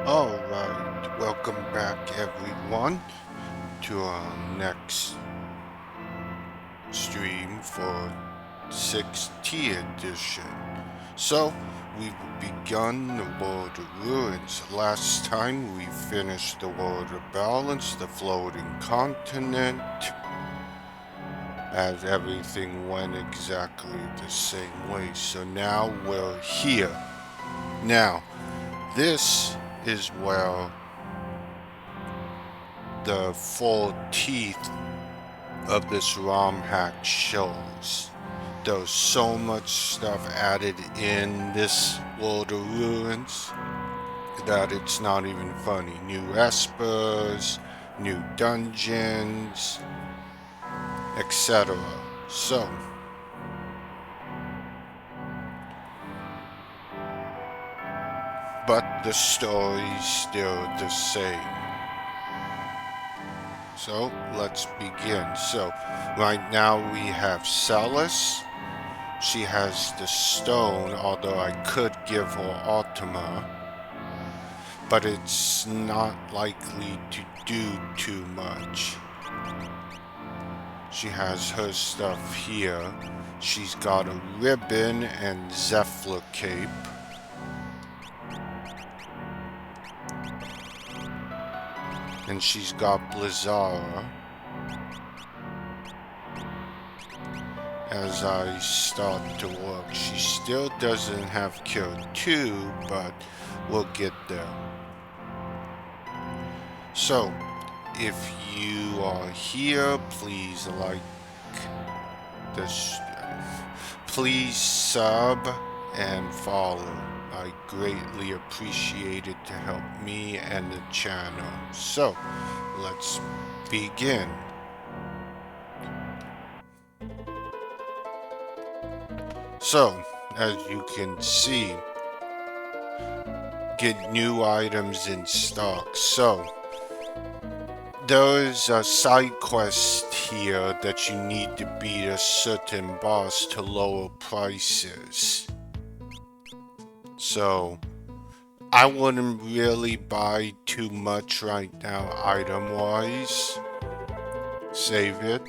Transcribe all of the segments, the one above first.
Alright, welcome back everyone to our next stream for 6T edition. So, we've begun the World of Ruins. Last time we finished the World of Balance, the floating continent, as everything went exactly the same way. So now we're here. Now, this is where the full teeth of this ROM hack shows. There's so much stuff added in this World of Ruins that it's not even funny. New espers, new dungeons, etc. So, but the story's still the same. So, let's begin. So, right now we have Celis. She has the stone, although I could give her Ultima, but it's not likely to do too much. She has her stuff here. She's got a ribbon and Zephyr cape. And she's got Blizzara. As I start to work, she still doesn't have Cure 2, but we'll get there. So, if you are here, please like this. Please sub and follow. I greatly appreciate it to help me and the channel. So, let's begin. So, as you can see, get new items in stock. So, there's a side quest here that you need to beat a certain boss to lower prices. So, I wouldn't really buy too much right now item-wise. Save it.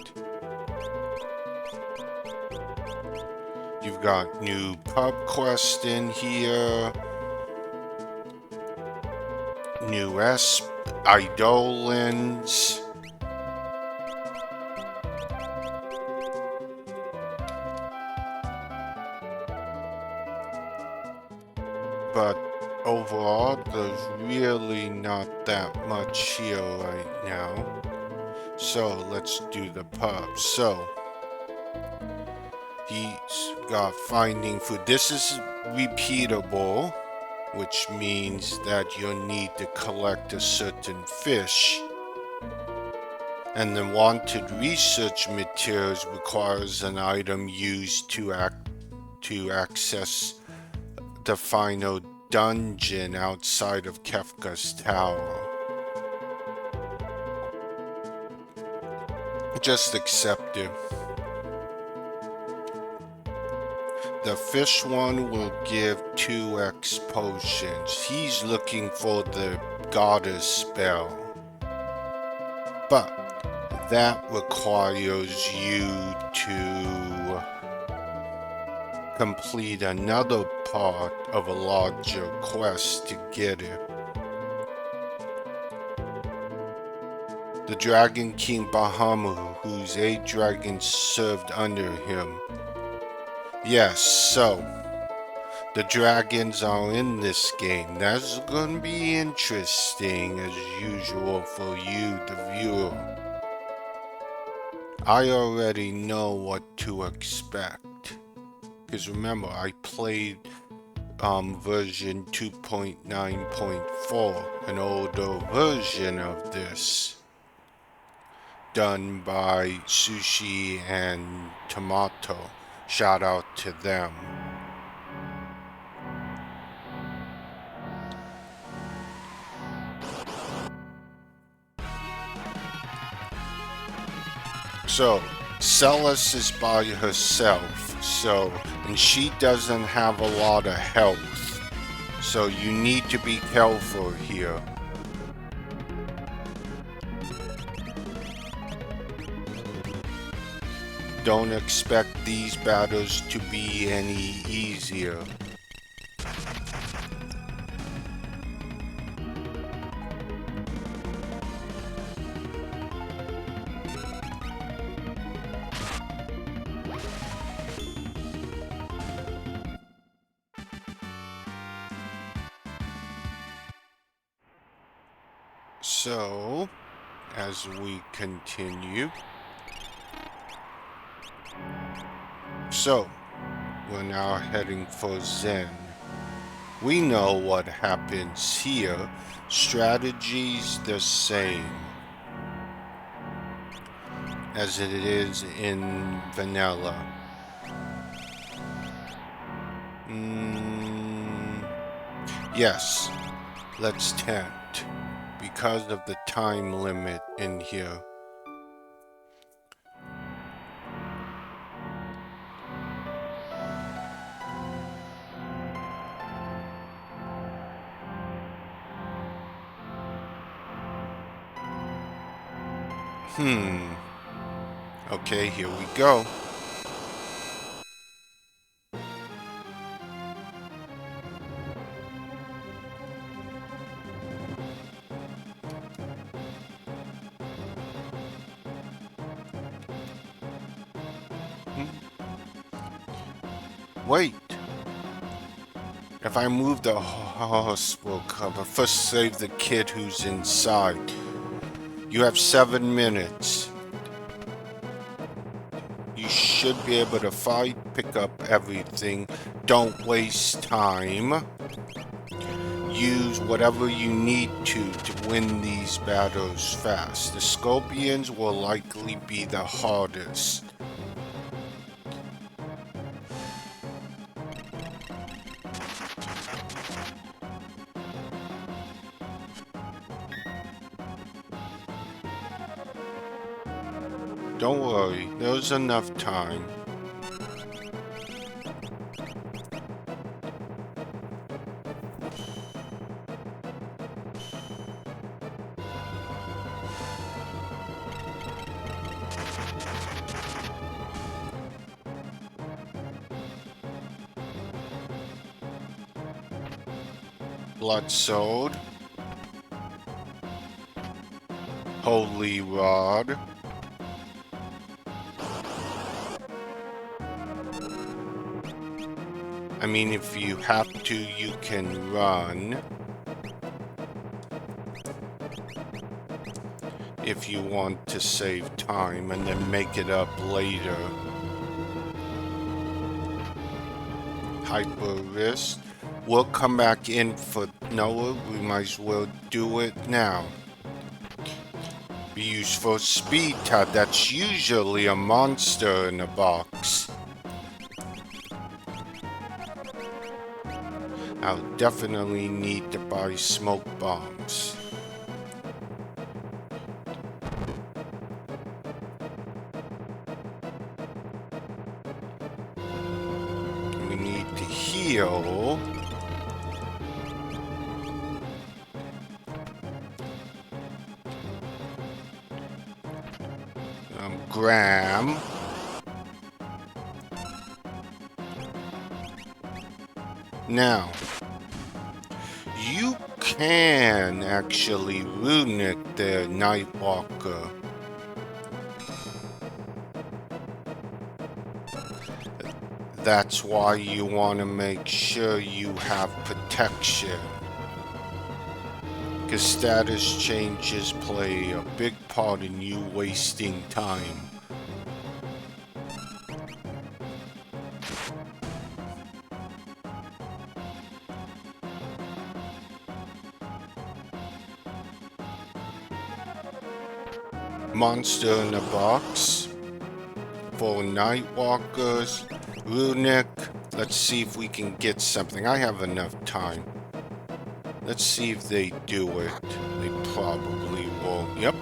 You've got new pub quest in here. New Eidolons. But overall, there's really not that much here right now. So let's do the pub. So he's got finding food. This is repeatable, which means that you'll need to collect a certain fish. And the wanted research materials requires an item used to access the final dungeon outside of Kefka's tower. Just accept it. The fish one will give 2x potions. He's looking for the goddess spell. But that requires you to complete another part of a larger quest to get it. The Dragon King Bahamut, whose 8 dragons served under him. Yes, so the dragons are in this game. That's gonna be interesting as usual for you, the viewer. I already know what to expect. Because remember, I played version 2.9.4, an older version of this, done by Sushi and Tomato. Shout out to them. So, Celis is by herself, and she doesn't have a lot of health. So you need to be careful here. Don't expect these battles to be any easier. So, as we continue, we're now heading for Zen. We know what happens here. Strategy's the same as it is in vanilla. Yes, let's tent because of the time limit in here. Okay, here we go. Wait. If I move the hospital cover, first save the kid who's inside. You have 7 minutes. You should be able to fight, pick up everything. Don't waste time. Use whatever you need to win these battles fast. The Scorpions will likely be the hardest. Don't worry, there's enough time. Blood Sword. Holy Rod. I mean, if you have to, you can run. If you want to save time and then make it up later. Hyper Wrist. We'll come back in for Noah. We might as well do it now. Be used for speed tab. That's usually a monster in a box. I'll definitely need to buy smoke bombs. We need to heal. Graham. Now, you can actually runic the Nightwalker. That's why you want to make sure you have protection. Because status changes play a big part in you wasting time. Monster in a box for Nightwalkers. Runic. Let's see if we can get something. I have enough time. Let's see if they do it. They probably will. Yep.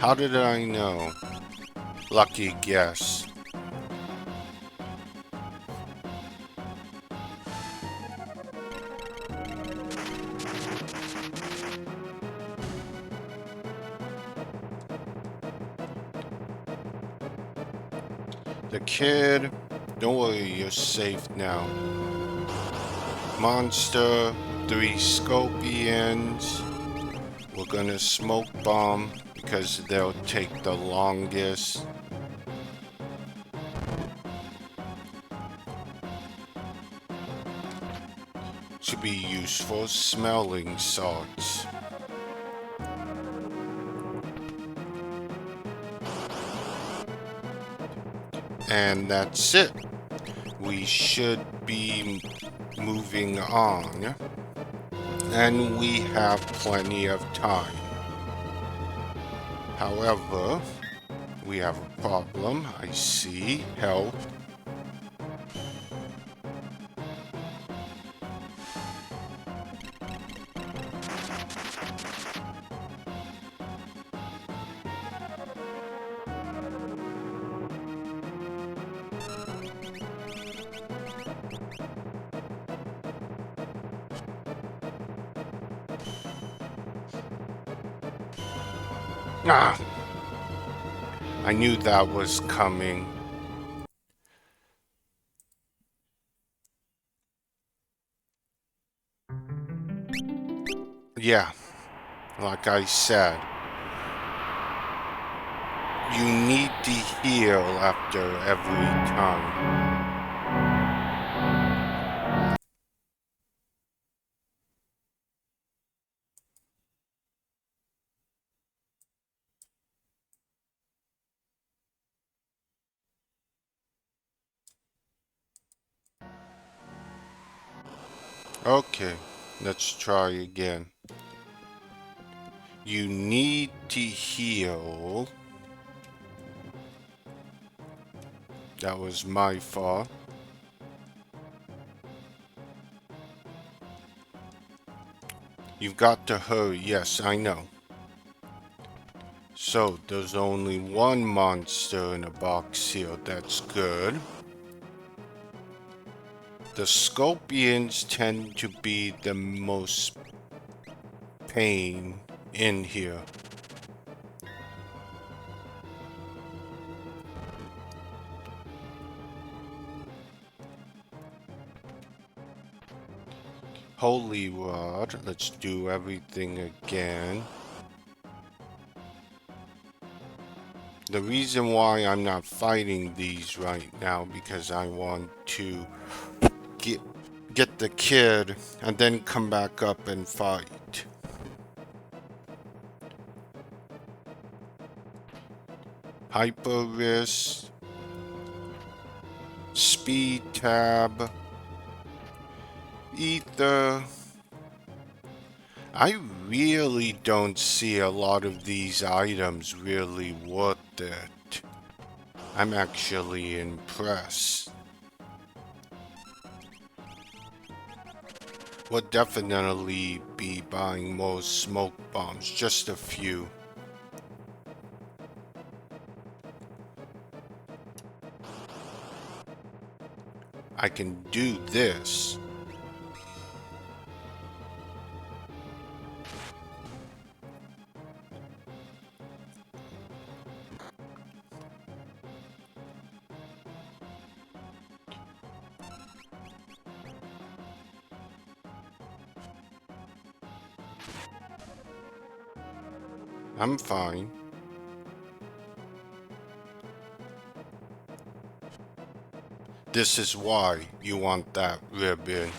How did I know? Lucky guess. The kid, don't worry, you're safe now. Monster, 3 scorpions. We're gonna smoke bomb because they'll take the longest. Should be useful smelling salts. And that's it. We should be moving on. And we have plenty of time. However, we have a problem. I see. Help. Ah! I knew that was coming. Yeah, like I said, you need to heal after every time. Okay, let's try again. You need to heal. That was my fault. You've got to hurry. Yes, I know. So, there's only one monster in a box here. That's good. The scorpions tend to be the most pain in here. Holy Rod, let's do everything again. The reason why I'm not fighting these right now because I want to get the kid and then come back up and fight. Hyper wrist, speed tab, ether. I really don't see a lot of these items really worth it. I'm actually impressed. We'll definitely be buying more smoke bombs, just a few. I can do this. I'm fine. This is why you want that ribbon.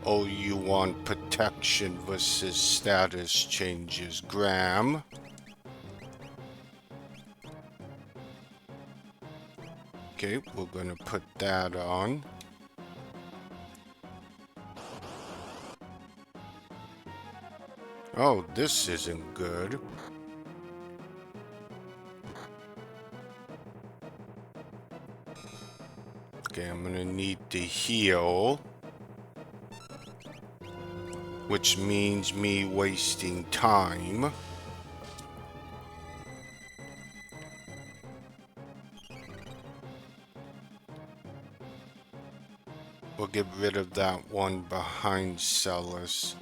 Oh, you want protection versus status changes. Graham. Okay, we're gonna put that on. Oh, this isn't good. Okay, I'm gonna need to heal. which means me wasting time. We'll get rid of that one behind Celis.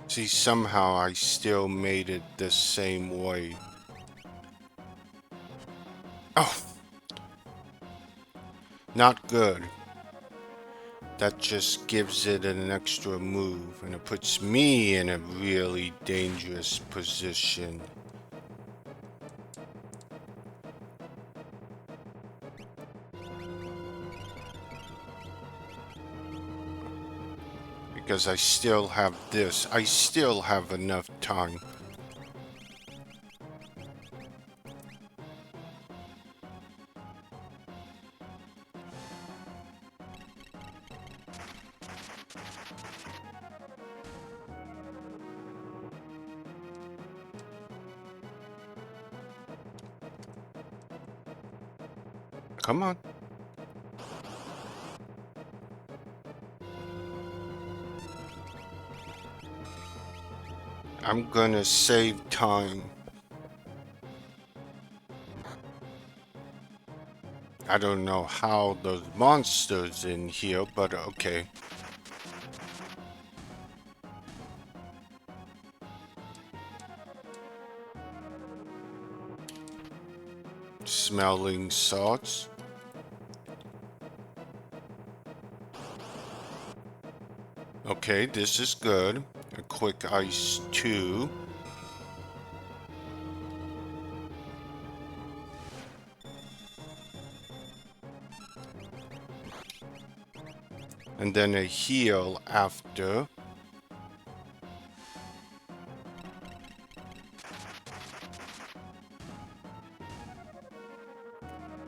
See, somehow I still made it the same way. Oh! Not good. That just gives it an extra move, and it puts me in a really dangerous position. Because I still have this. I still have enough time. Come on. I'm gonna save time. I don't know how those monsters in here, but okay. Smelling salts. Okay, this is good. A quick ice too. And then a heal after.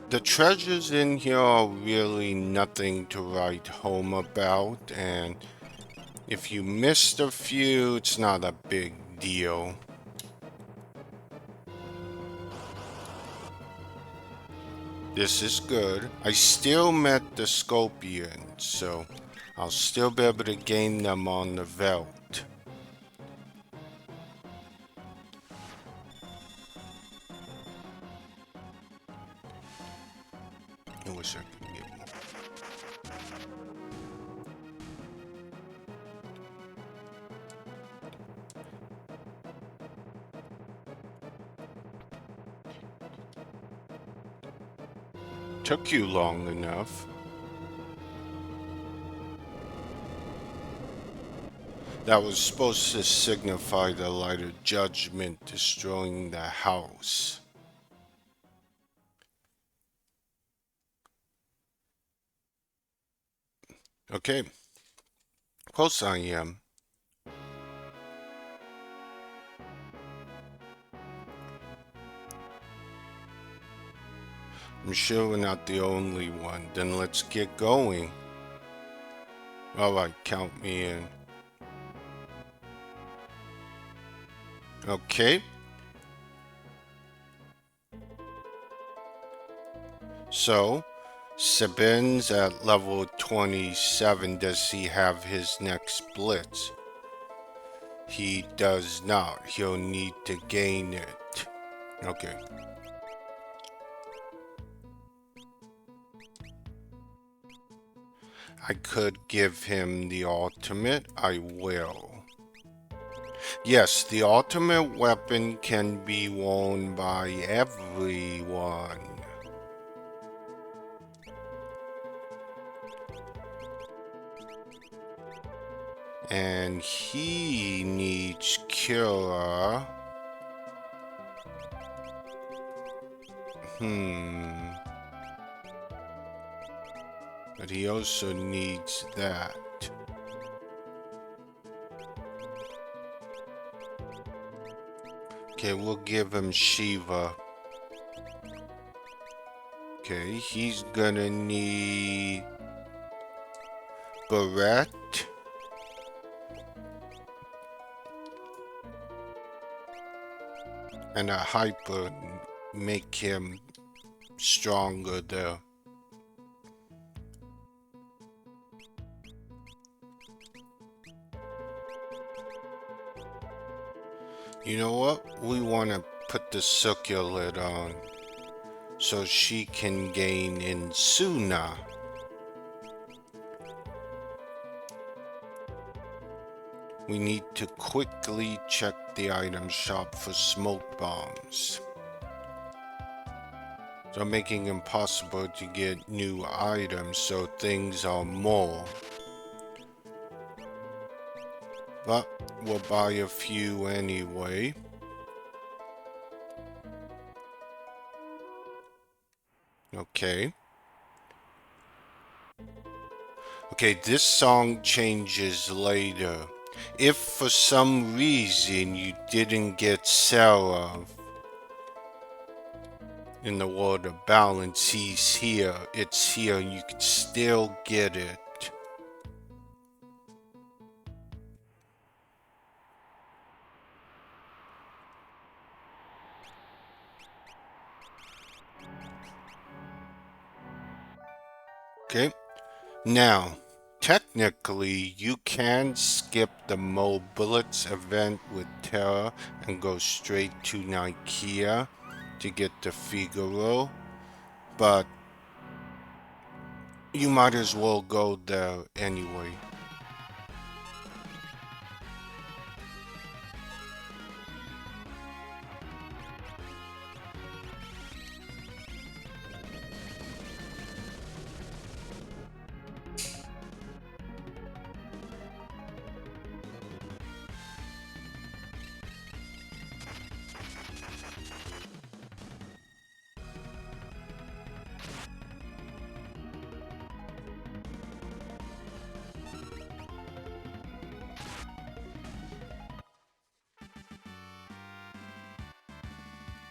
The treasures in here are really nothing to write home about, and if you missed a few, it's not a big deal. This is good. I still met the Scorpions, so I'll still be able to gain them on the Veldt. I wish I could get more. Took you long enough. That was supposed to signify the light of judgment destroying the house. Okay. Of course I am. I'm sure we're not the only one. Then let's get going. Alright, count me in. Okay. So, Sabin's at level 27. Does he have his next blitz? He does not. He'll need to gain it. Okay. I could give him the ultimate. I will. Yes, the ultimate weapon can be worn by everyone. And he needs cure. But he also needs that. Okay, we'll give him Shiva. Okay, he's gonna need Barrett. And a hyper make him stronger there. You know what? We want to put the circular on so she can gain Insuna. We need to quickly check the item shop for smoke bombs. So making it impossible to get new items, so things are more. But we'll buy a few anyway. Okay. Okay, this song changes later. If for some reason you didn't get Sarah in the world of balance, he's here. It's here, and you can still get it. Okay, now, technically, you can skip the Mo Bullets event with Terra and go straight to Nikea to get the Figaro, but you might as well go there anyway.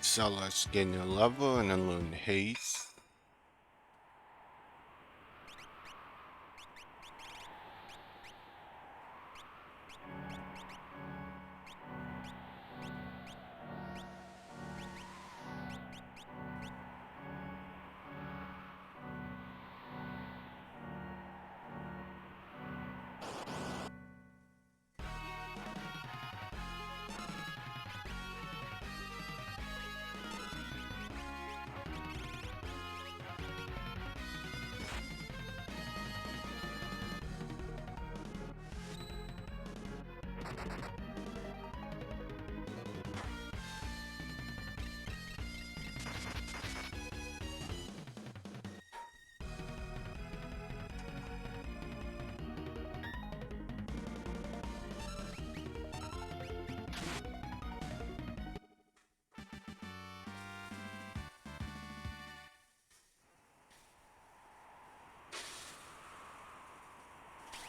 So let's get a level and a little haste.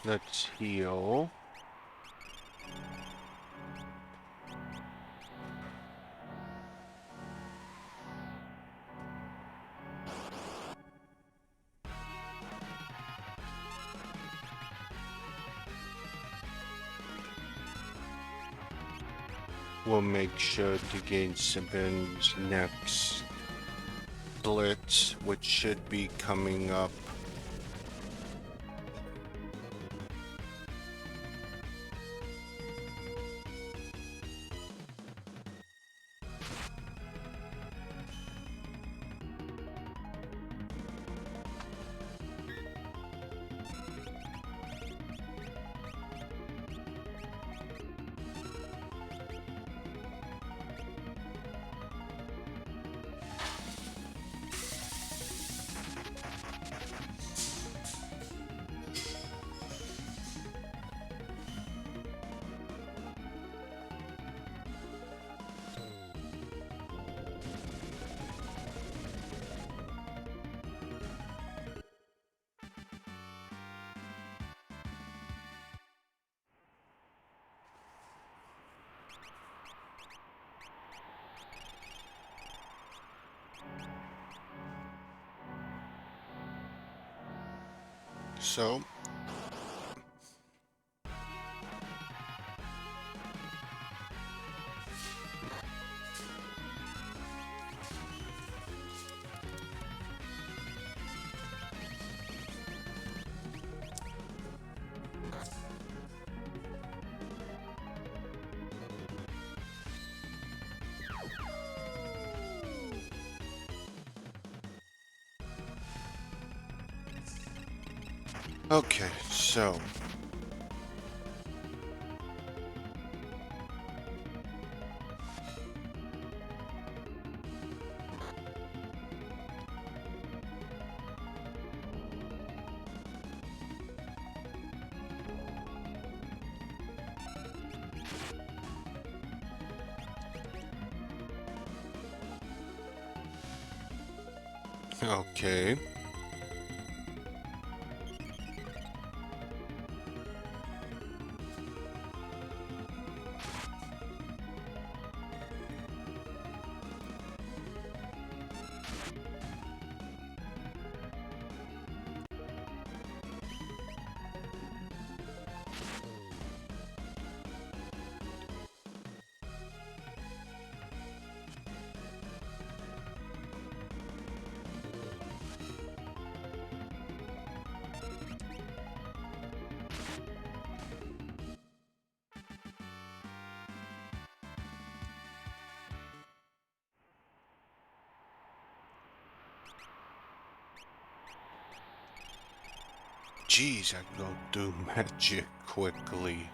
Let's heal. We'll make sure to gain Sabin's next blitz, which should be coming up. So, okay, so okay. Jeez, I go do magic quickly.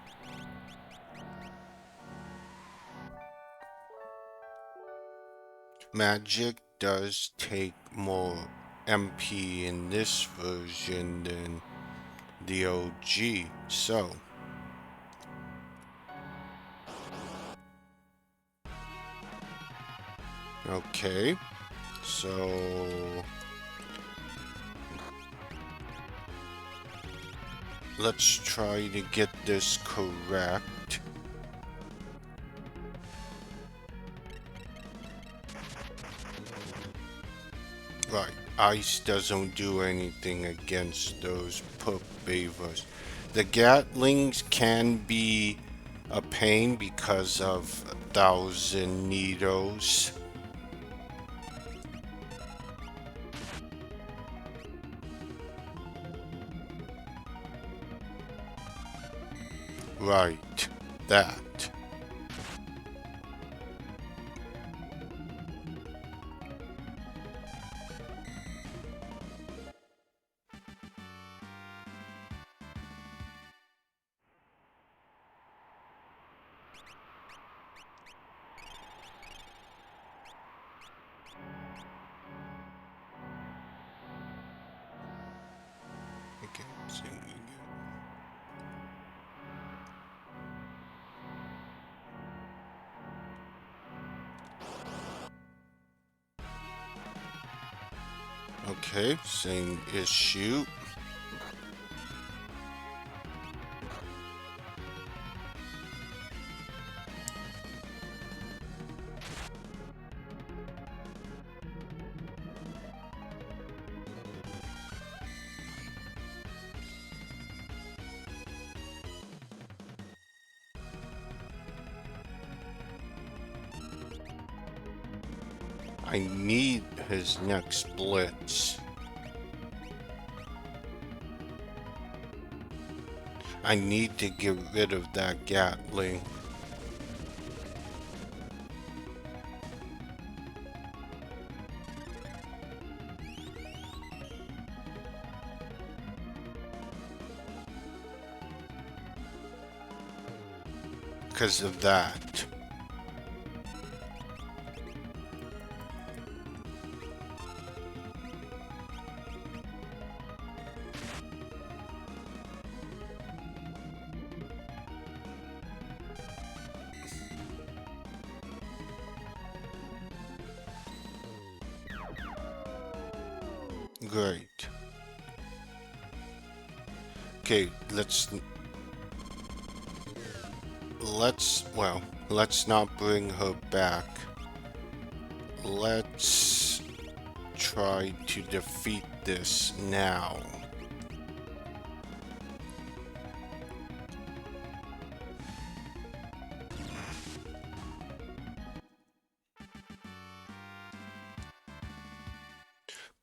Magic does take more MP in this version than the OG, so okay, so let's try to get this correct. Right, ice doesn't do anything against those pup beavers. The Gatlings can be a pain because of 1,000 needles. Right, that. Okay, sing again. Okay, same issue. I need his next blitz. I need to get rid of that Gatling. Because of that. Great. Okay, let's not bring her back. Let's try to defeat this now.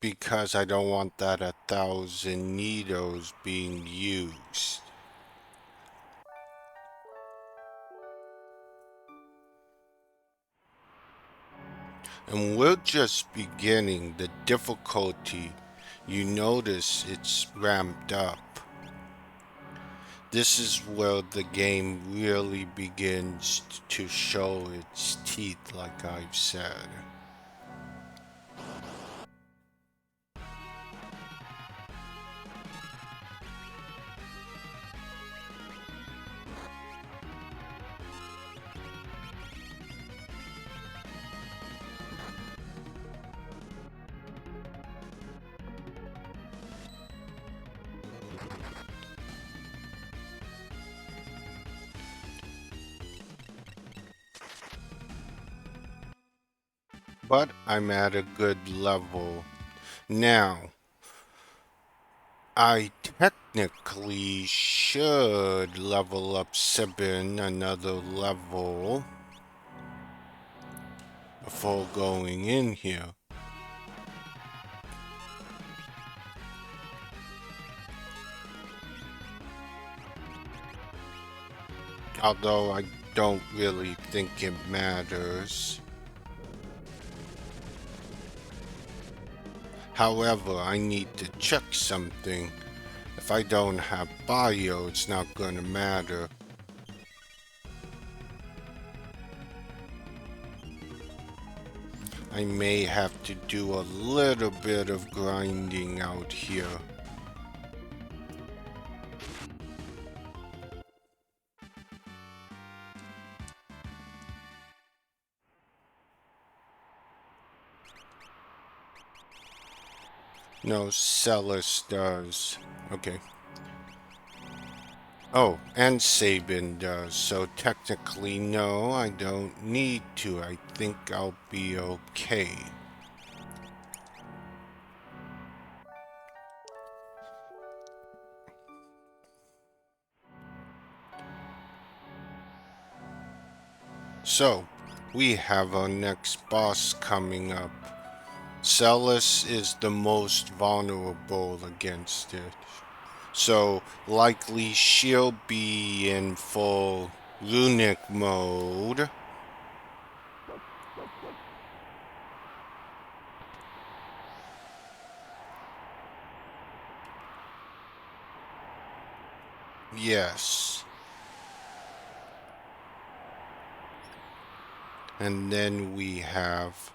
because I don't want that 1,000 needles being used. And we're just beginning the difficulty. You notice it's ramped up. This is where the game really begins to show its teeth, like I've said. But I'm at a good level. Now, I technically should level up Sibin another level before going in here. Although I don't really think it matters. However, I need to check something. If I don't have bio, it's not gonna matter. I may have to do a little bit of grinding out here. No, Celis does. Okay. Oh, and Sabin does. So technically, no, I don't need to. I think I'll be okay. So, we have our next boss coming up. Celis is the most vulnerable against it. So, likely she'll be in full runic mode. Yes. And then we have...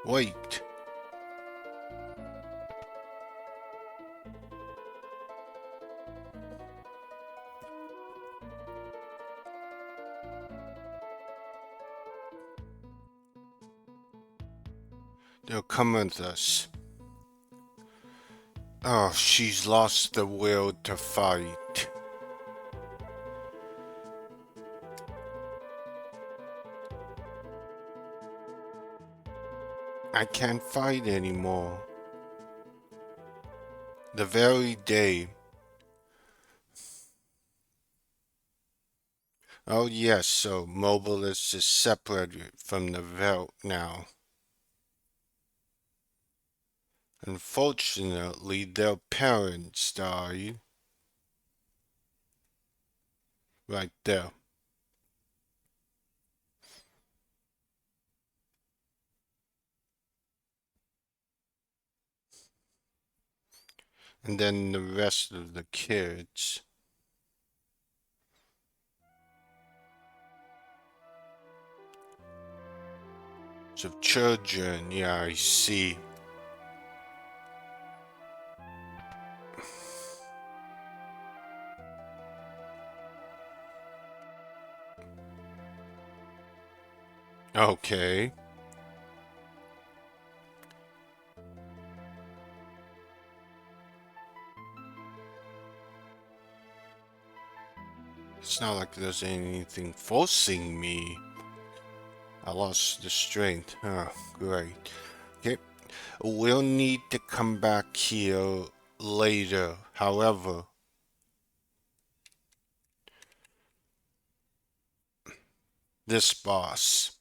Wait. They'll come with us. Oh, she's lost the will to fight. I can't fight anymore. The very day. Oh yes, so Mobilis is separated from the Velt now. Unfortunately, their parents died. Right there. And then the rest of the kids. So children, yeah, I see. Okay. It's not like there's anything forcing me. I lost the strength. Oh, great. Okay. We'll need to come back here later. However, this boss.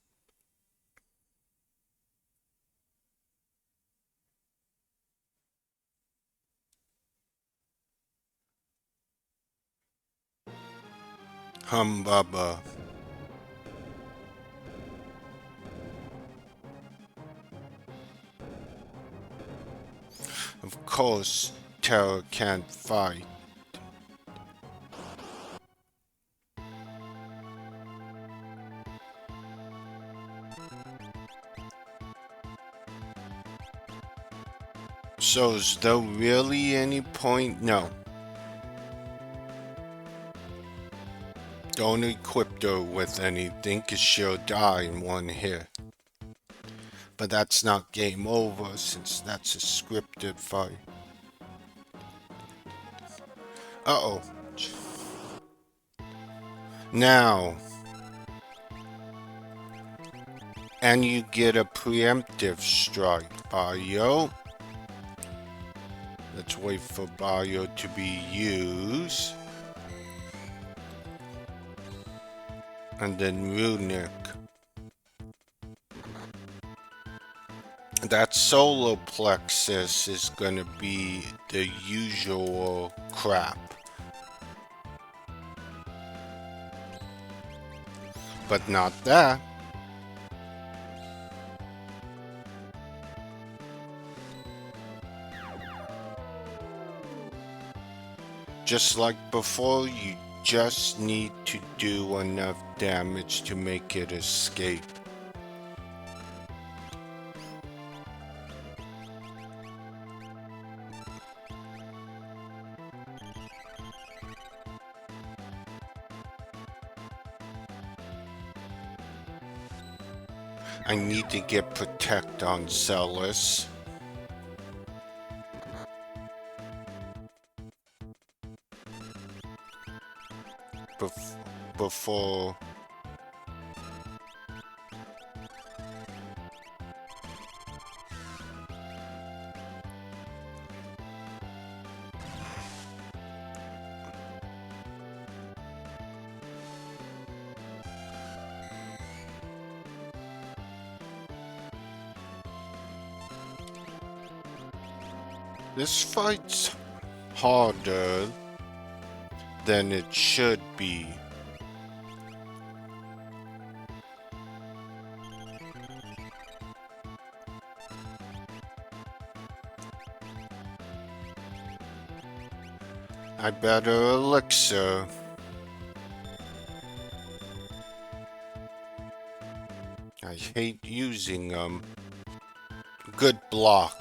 Humbaba. Of course, Terra can't fight. So is there really any point? No. Don't equip her with anything, cause she'll die in one hit. But that's not game over, since that's a scripted fight. Uh-oh. Now. And you get a preemptive strike, Bayo. Let's wait for Bayo to be used. And then Runic. That solar plexus is gonna be the usual crap. But not that. Just like before, you just need to do enough damage to make it escape. I need to get Protect on Celis. Before... This fight's harder than it should be. I better elixir. I hate using them. Good block.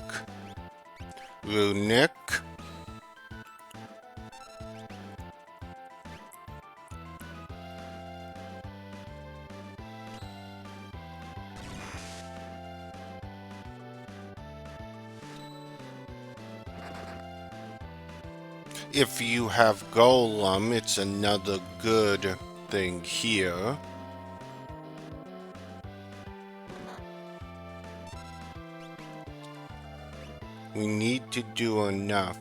Runic. If you have Golem, it's another good thing here. We need to do enough.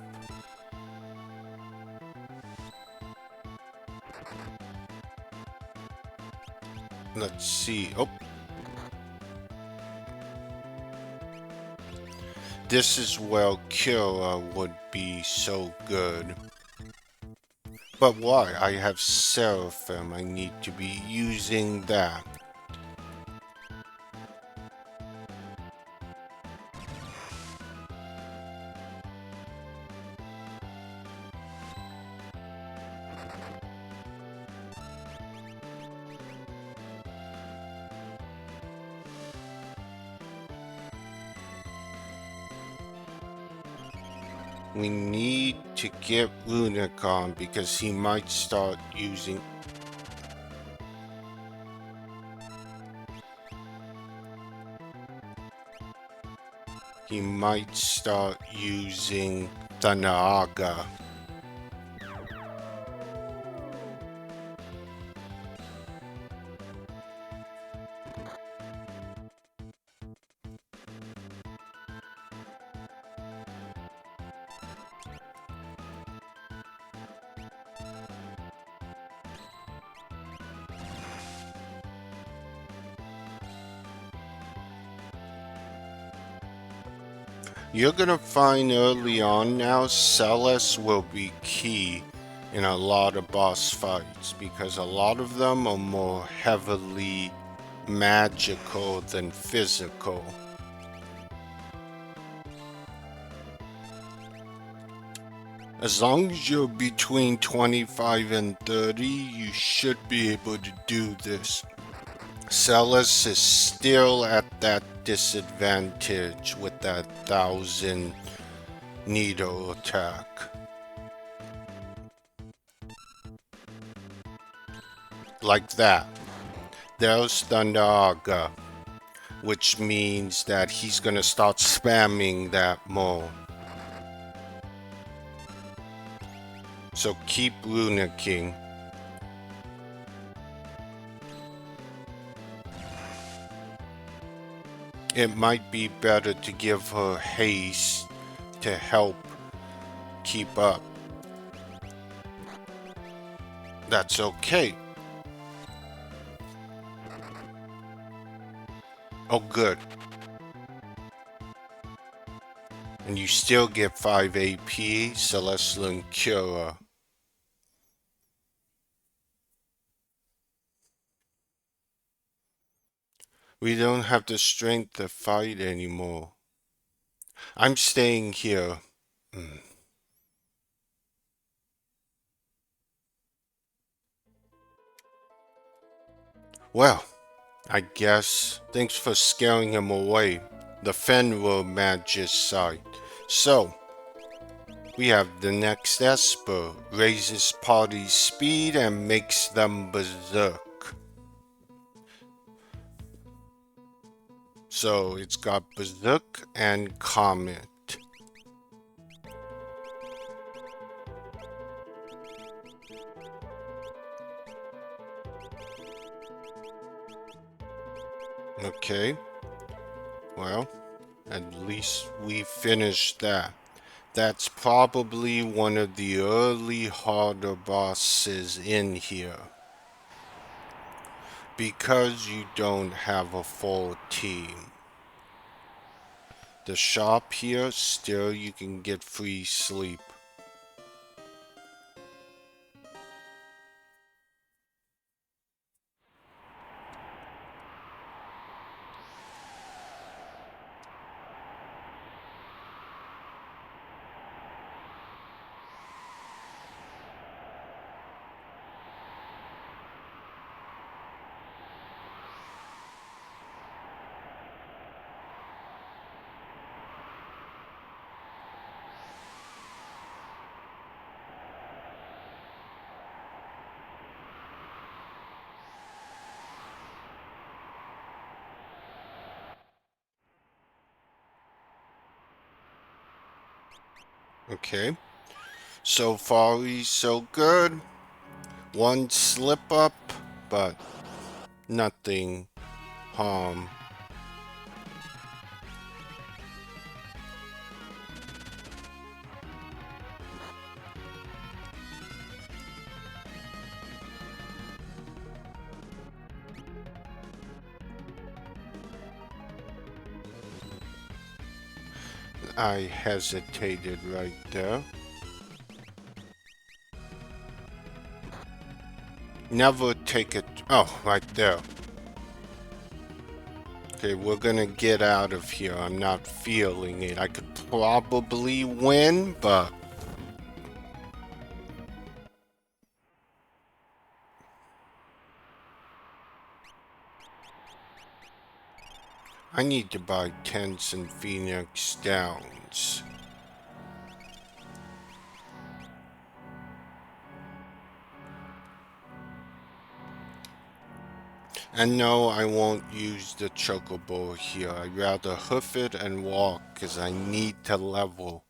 Let's see. Oh. This is where Kira would be so good. But why? I have Seraphim. I need to be using that. We need to get Runic on because he might start using... He might start using the Naga. You're gonna find early on now, Celes will be key in a lot of boss fights because a lot of them are more heavily magical than physical. As long as you're between 25 and 30, you should be able to do this. Celes is still at that disadvantage with that 1,000 needle attack. Like that. There's Thunderaga, which means that he's gonna start spamming that more. So keep Runaking. It might be better to give her haste to help keep up. That's okay. Oh, good. And you still get 5 AP, Celestial and Cura. We don't have the strength to fight anymore. I'm staying here. Well, I guess. Thanks for scaring him away. The Fenrir Magicite. So, we have the next Esper. Raises party's speed and makes them berserk. So, it's got Berserk and Comet. Okay. Well, at least we finished that. That's probably one of the early harder bosses in here. Because you don't have a full team. The shop here, still you can get free sleep. Okay. So far, so good. One slip up, but nothing harm. I hesitated right there. Never take it. Oh, right there. Okay, we're gonna get out of here. I'm not feeling it. I could probably win, but I need to buy tents in Phoenix Downs. And no, I won't use the chocobo here. I'd rather hoof it and walk because I need to level.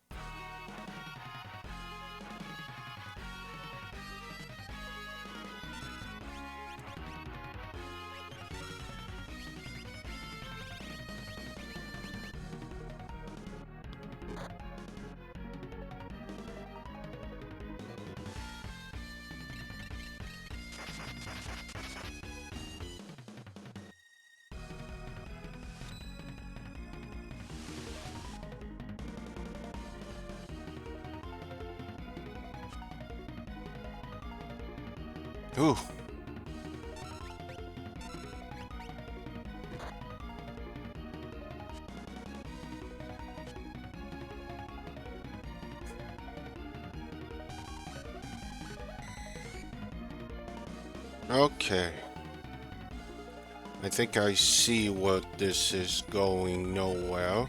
Ooh. Okay. I think I see what this is going nowhere.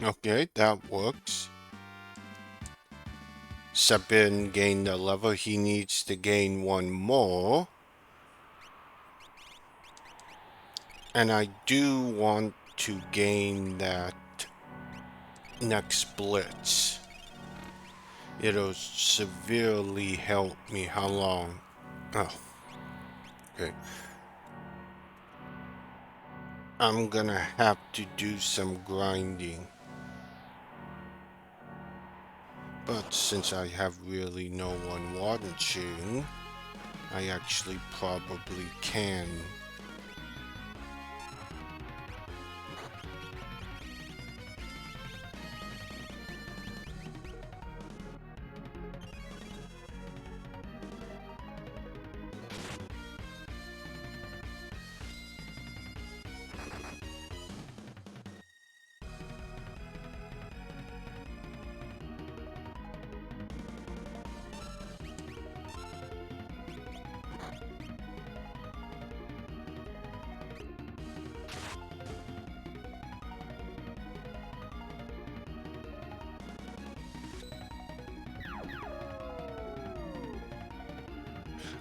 Okay, that works. Sabin gained a level. He needs to gain one more. And I do want to gain that next blitz. It'll severely help me. How long? Oh, okay. I'm gonna have to do some grinding. But since I have really no one watching, I actually probably can.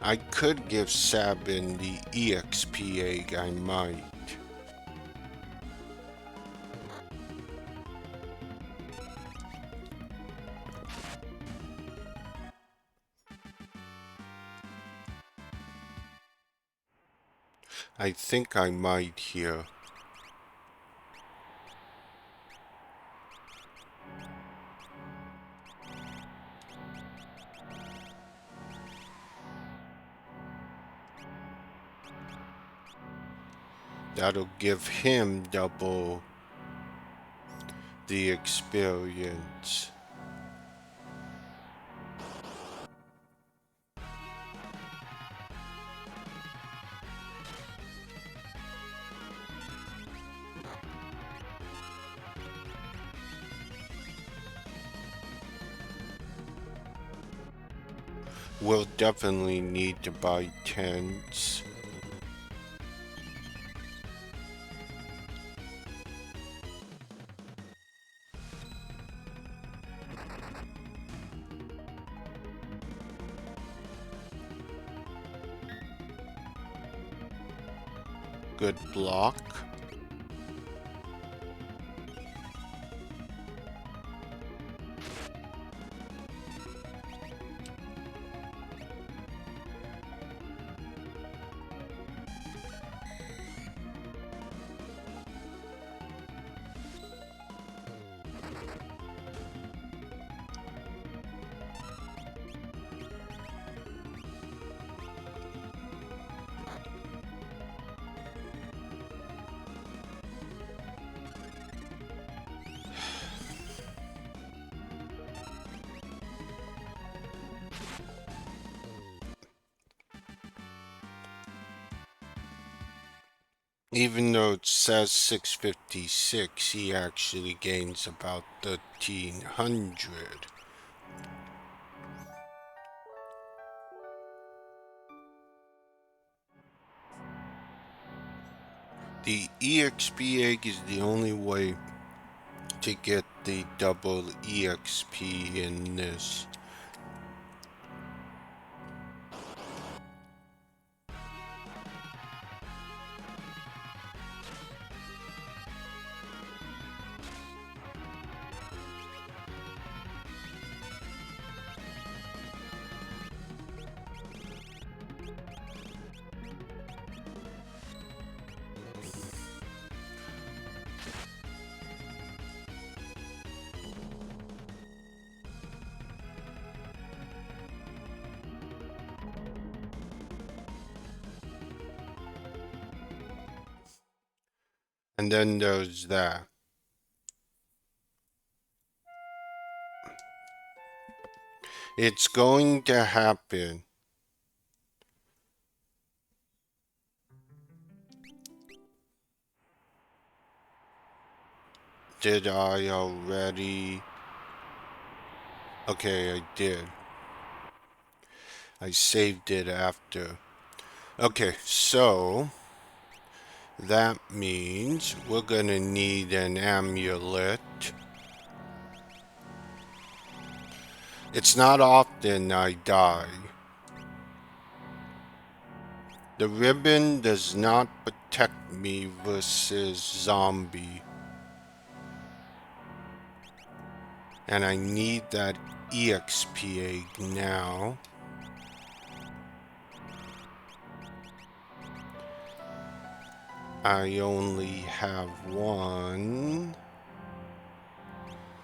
I could give Sabin the EXP egg, I might. I think I might here. That'll give him double the experience. We'll definitely need to buy tents. Good block. Even though it says 656, he actually gains about 1300. The EXP egg is the only way to get the double EXP in this. And then there's that. It's going to happen. Did I already? Okay, I did. I saved it after. Okay, so that means we're gonna need an amulet. It's not often I die. The ribbon does not protect me versus zombie. And I need that EXP egg now. I only have one.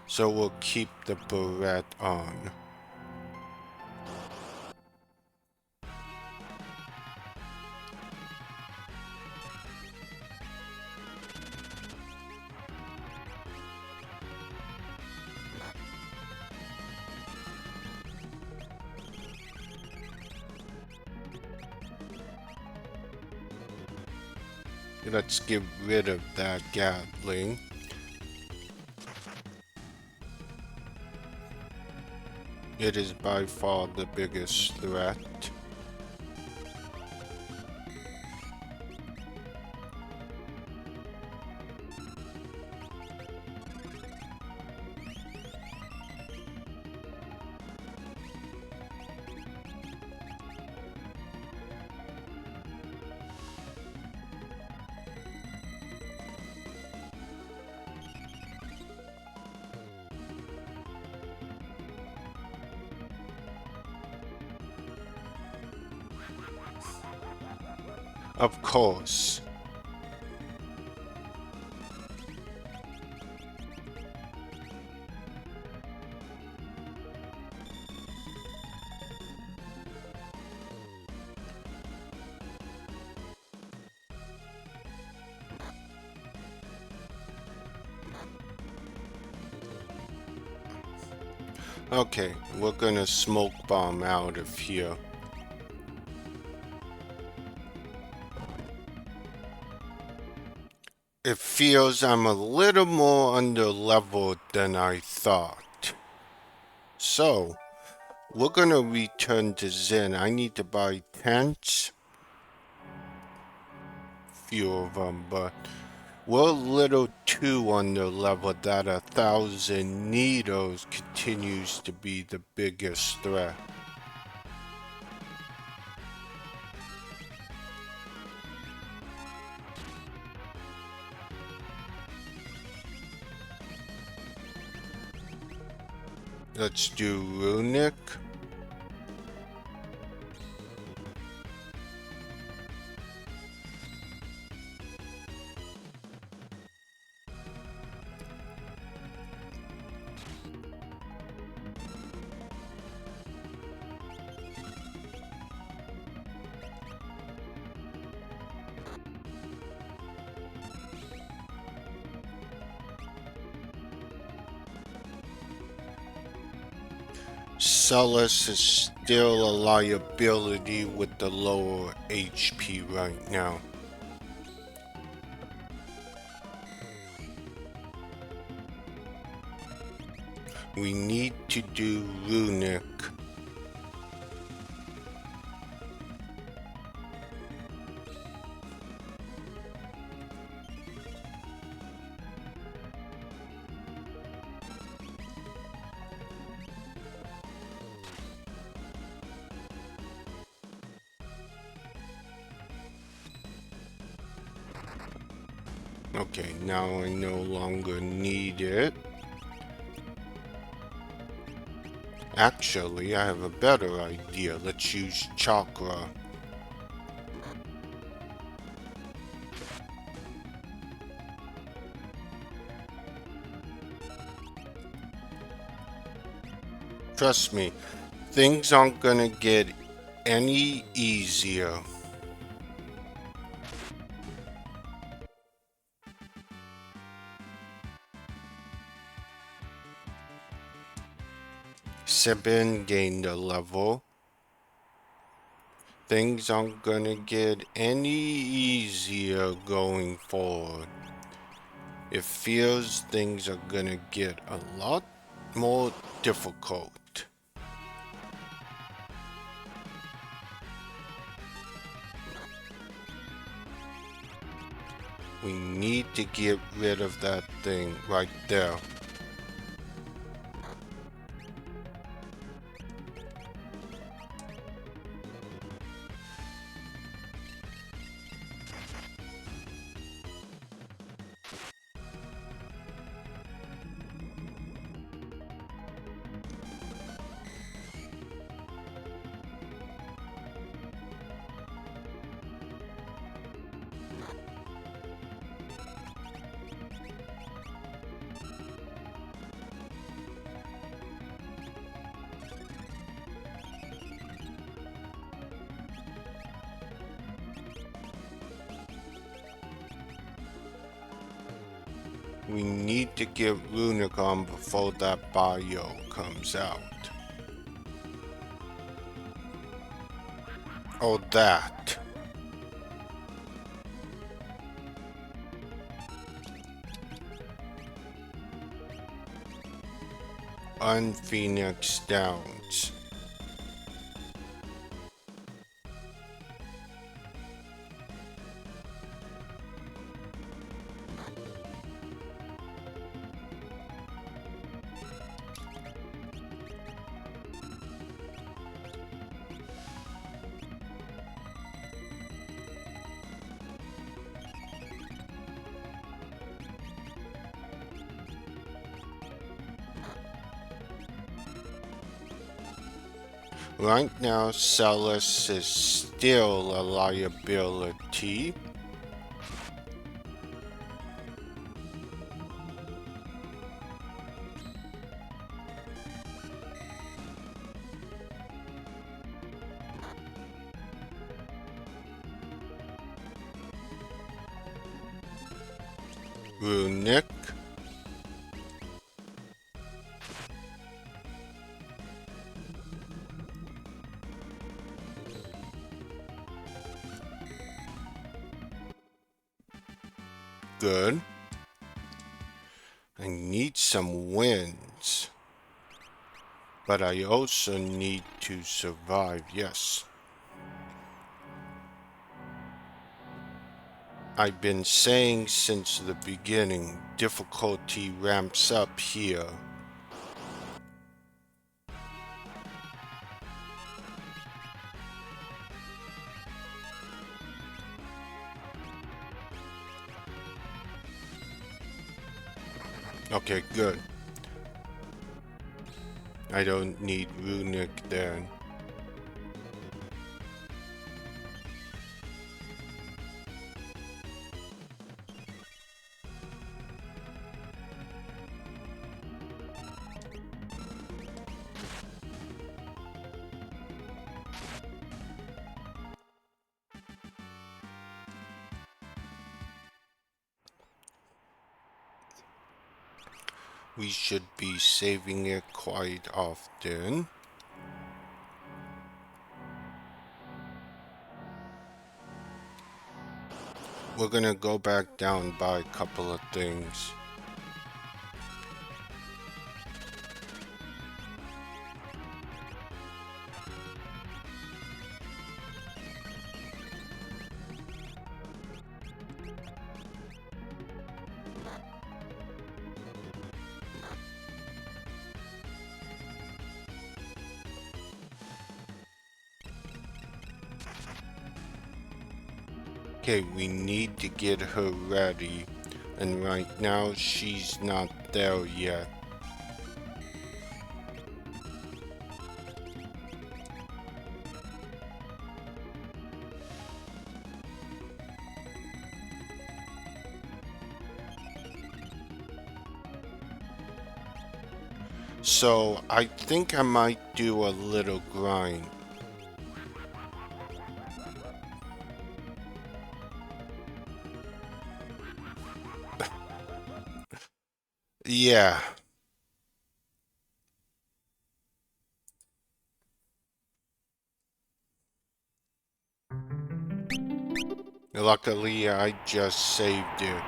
So we'll keep the beret on. Let's get rid of that Gatling. It is by far the biggest threat. Of course. Okay, we're gonna smoke bomb out of here. It feels I'm a little more under leveled than I thought. So, we're gonna return to Zen. I need to buy tents. Few of them, but we're a little too under leveled that 1,000 needles continues to be the biggest threat. Let's do runic. Celis is still a liability with the lower HP right now. We need to do runic. Okay, now I no longer need it. Actually, I have a better idea. Let's use chakra. Trust me, things aren't gonna get any easier. Sebin gained a level. Things aren't gonna get any easier going forward. It feels things are gonna get a lot more difficult. We need to get rid of that thing right there. We need to get Runicorn before that bio comes out. Oh, that. Unphoenix Downs. Right now, Celis is still a liability. Runic. Good. I need some wins. But I also need to survive, yes. I've been saying since the beginning, difficulty ramps up here. Okay, good. I don't need Runic then. We should be saving it quite often. We're gonna go back down by a couple of things. Okay, we need to get her ready. And right now, she's not there yet. So, I think I might do a little grind. Yeah. Luckily, I just saved it.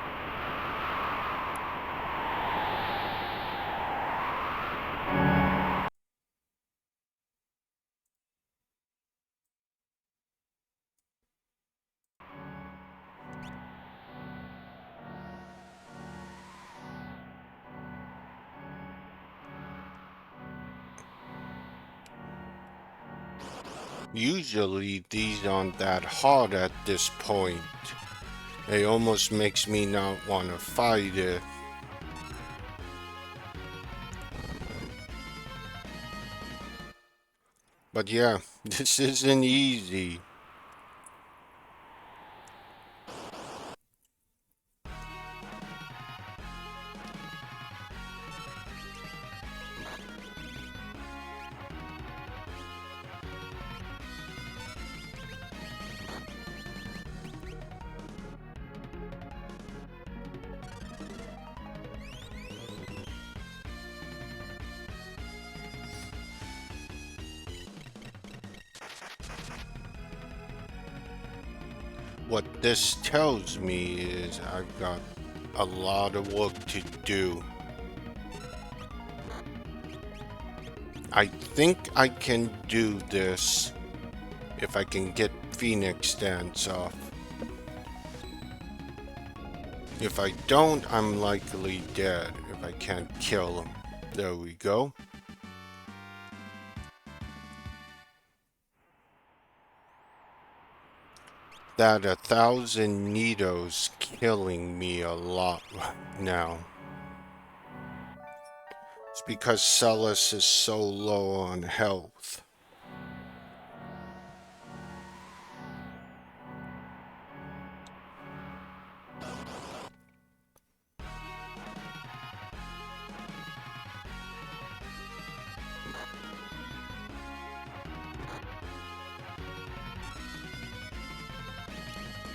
Usually, these aren't that hard at this point. It almost makes me not want to fight it. But yeah, this isn't easy. What this tells me is I've got a lot of work to do. I think I can do this if I can get Phoenix Dance off. If I don't, I'm likely dead if I can't kill him. There we go. That 1,000 Nido's killing me a lot right now. It's because Celis is so low on health.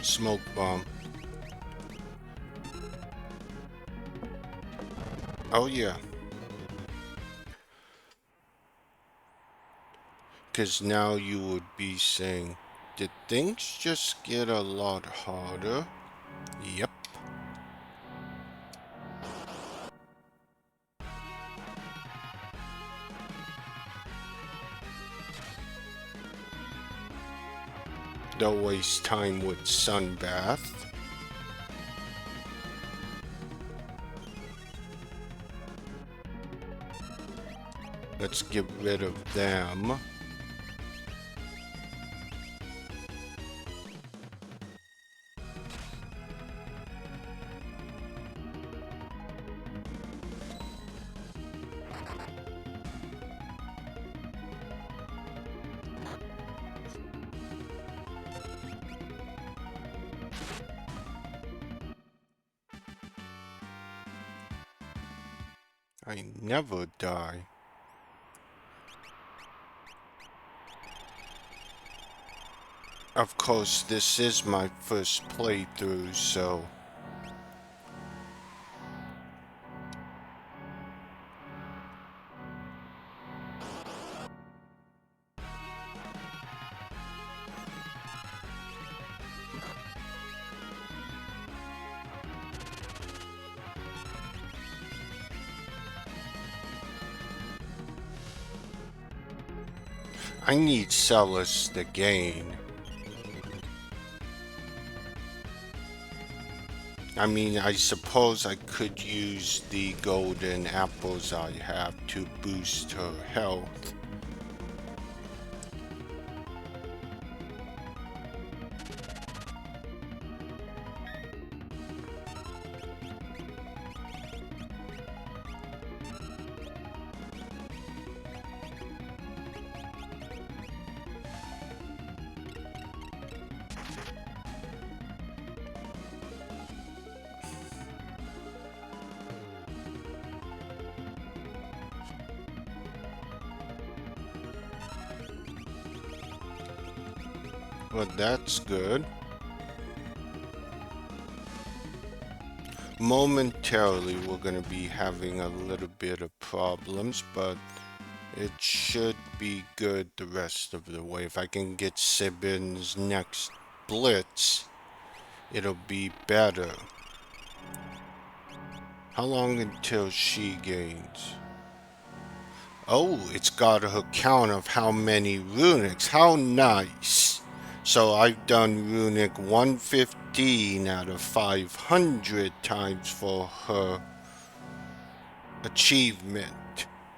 Smoke bomb. Oh yeah. Because now you would be saying, did things just get a lot harder? Yep. Don't waste time with Sunbath. Let's get rid of them. I never die. Of course, this is my first playthrough, so... I need Celis to gain. I mean, I suppose I could use the golden apples I have to boost her health. Well, that's good. Momentarily, we're going to be having a little bit of problems, but it should be good the rest of the way. If I can get Sibin's next blitz, it'll be better. How long until she gains? Oh, it's got a count of how many runics. How nice. So I've done runic 115 out of 500 times for her achievement.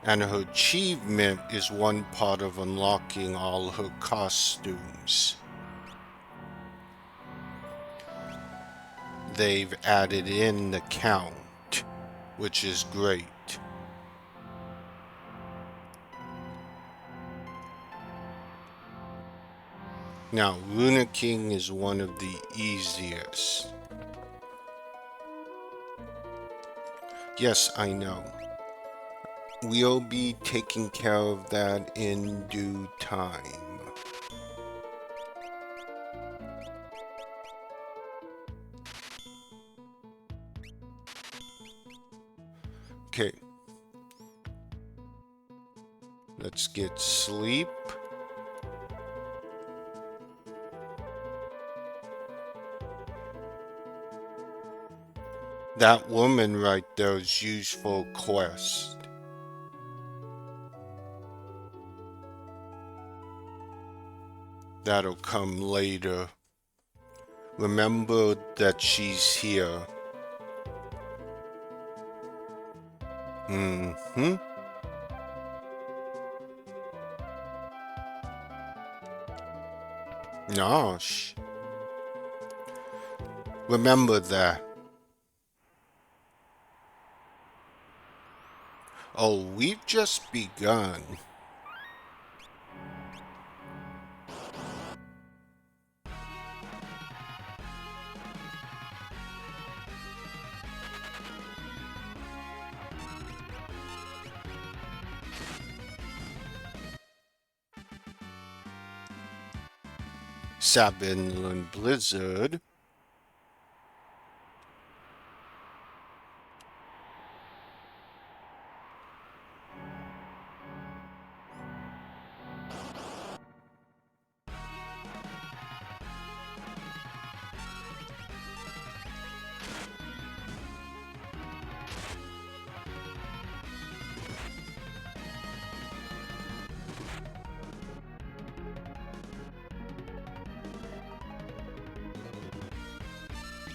And her achievement is one part of unlocking all her costumes. They've added in the count, which is great. Now, Runeking is one of the easiest. Yes, I know. We'll be taking care of that in due time. Okay. Let's get sleep. That woman right there is used for a quest. That'll come later. Remember that she's here. Mm-hmm. Gosh. Remember that. Oh, we've just begun. Sabinland Blizzard.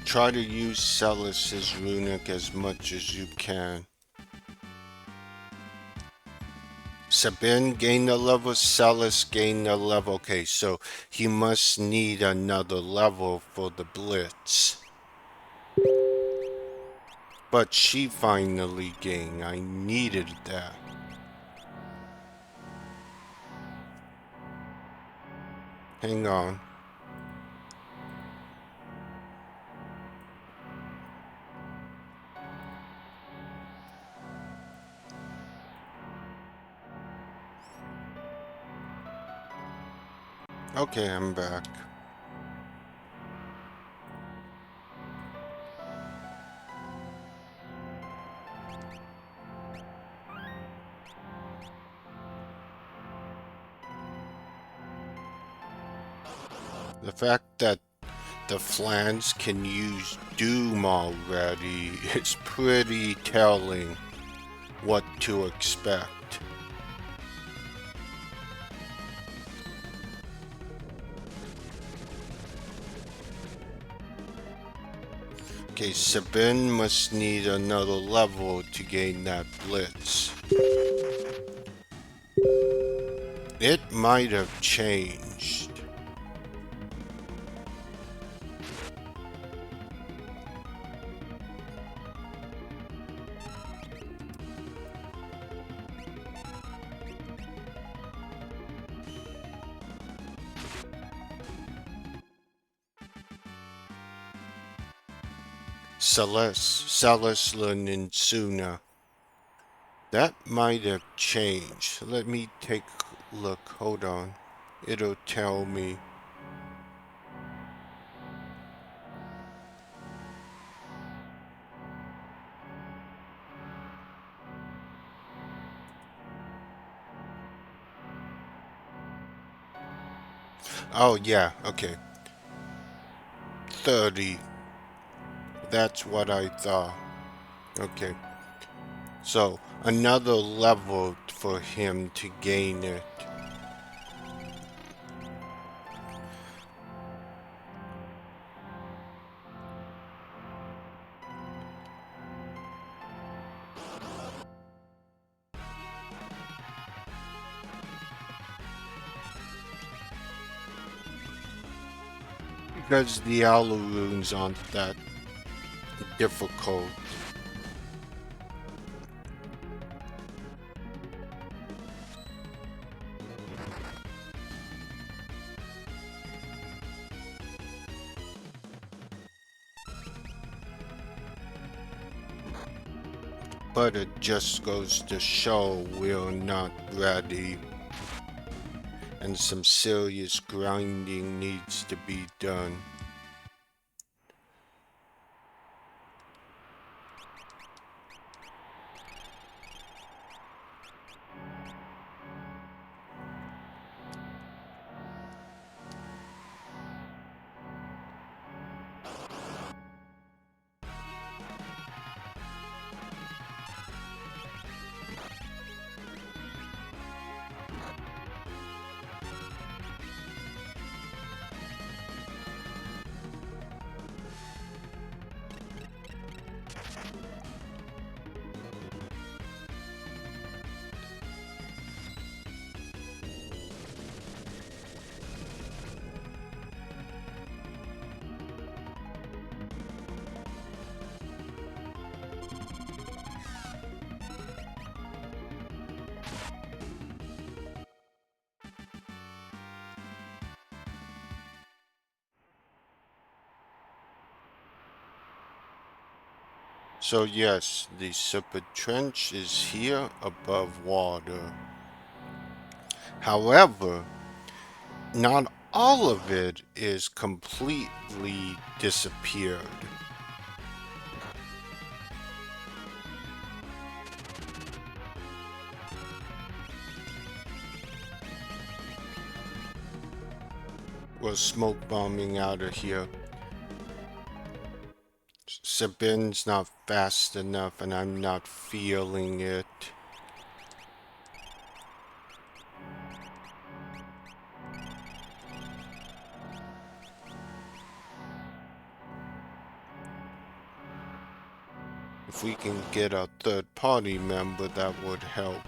Try to use Celis's runic as much as you can. Sabin gained a level, Celis gained a level. Okay, so he must need another level for the Blitz. But she finally gained. I needed that. Hang on. Okay, I'm back. The fact that the Flans can use Doom already is pretty telling what to expect. Okay, Sabin must need another level to gain that Blitz. It might have changed. Celisla Ninsuna. That might have changed. Let me take a look. Hold on. It'll tell me. Oh, yeah. Okay. 30. that's what I thought. Okay. So, another level for him to gain it. Because the Aloe runes aren't that difficult. But it just goes to show we're not ready. And some serious grinding needs to be done. So yes, the super trench is here above water. However, not all of it is completely disappeared. We're smoke bombing out of here. Sabin's not fast enough and I'm not feeling it. If we can get a third party member, that would help.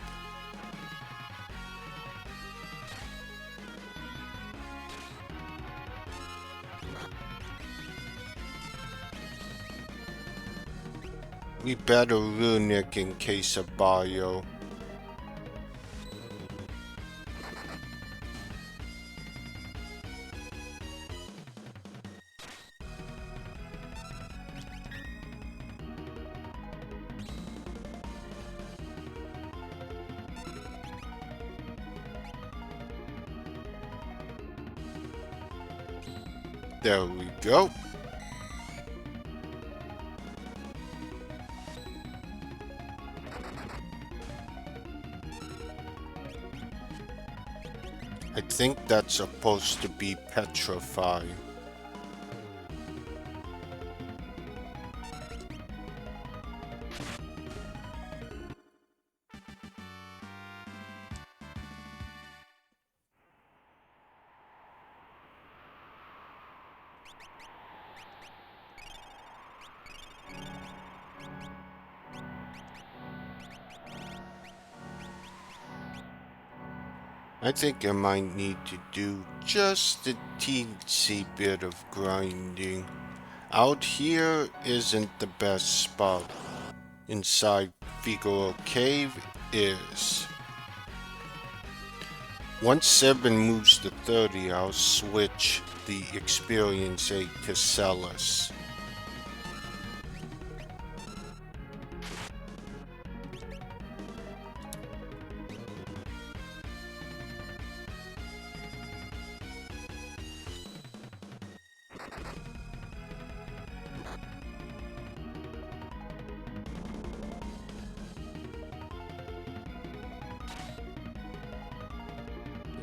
We better runic in case of bio. There we go. I think that's supposed to be petrify. I think I might need to do just a teensy bit of grinding. Out here isn't the best spot. Inside Figaro Cave is. Once 7 moves to 30, I'll switch the Experience 8 to Celis.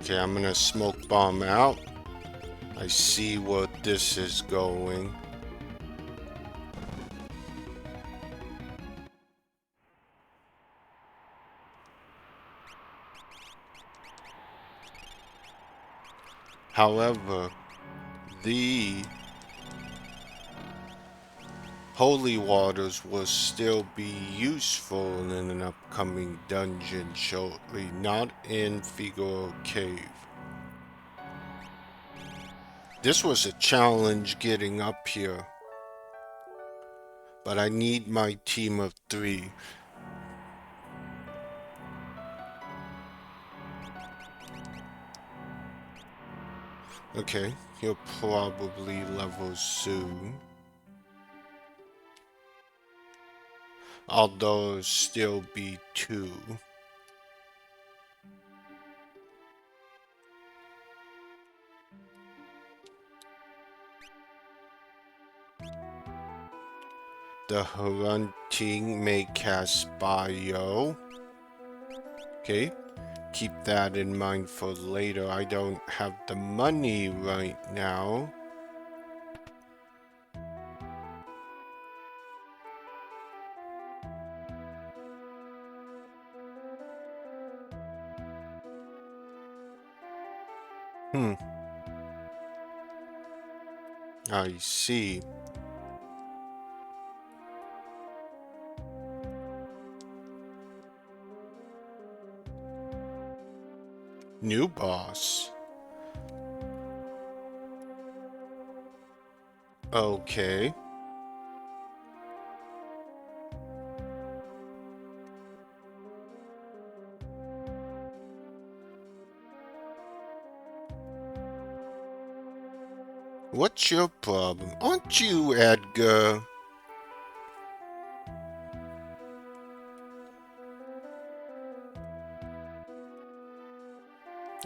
Okay, I'm gonna smoke bomb out. I see where this is going. However, the holy waters will still be useful in an upcoming dungeon shortly, not in Figaro Cave. This was a challenge getting up here, but I need my team of 3. Okay, he'll probably level soon. Although still be 2. The Hunting may cast Bio. Okay, keep that in mind for later. I don't have the money right now. I see. New boss. Okay. What's your problem? Aren't you Edgar?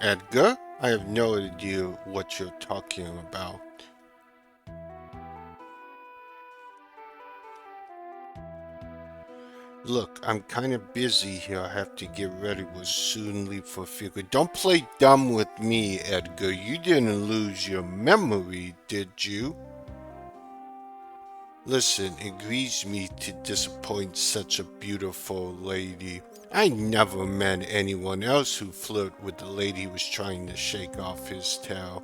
Edgar? I have no idea what you're talking about. Look, I'm kind of busy here. I have to get ready. We'll soon leave for Figaro. Don't play dumb with me, Edgar. You didn't lose your memory, did you? Listen, it grieves me to disappoint such a beautiful lady. I never met anyone else who flirted with the lady who was trying to shake off his tail.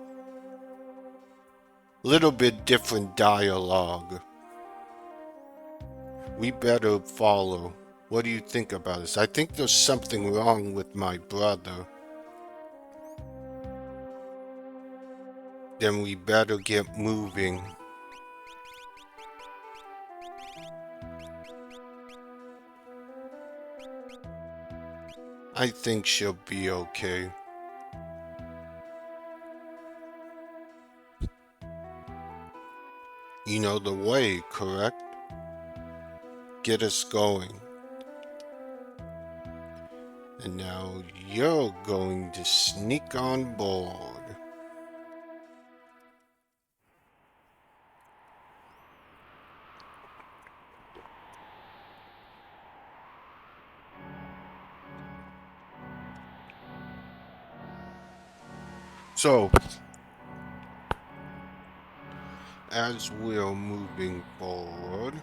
Little bit different dialogue. We better follow. What do you think about this? I think there's something wrong with my brother. Then we better get moving. I think she'll be okay. You know the way, correct? Get us going. And now you're going to sneak on board. So, as we're moving forward,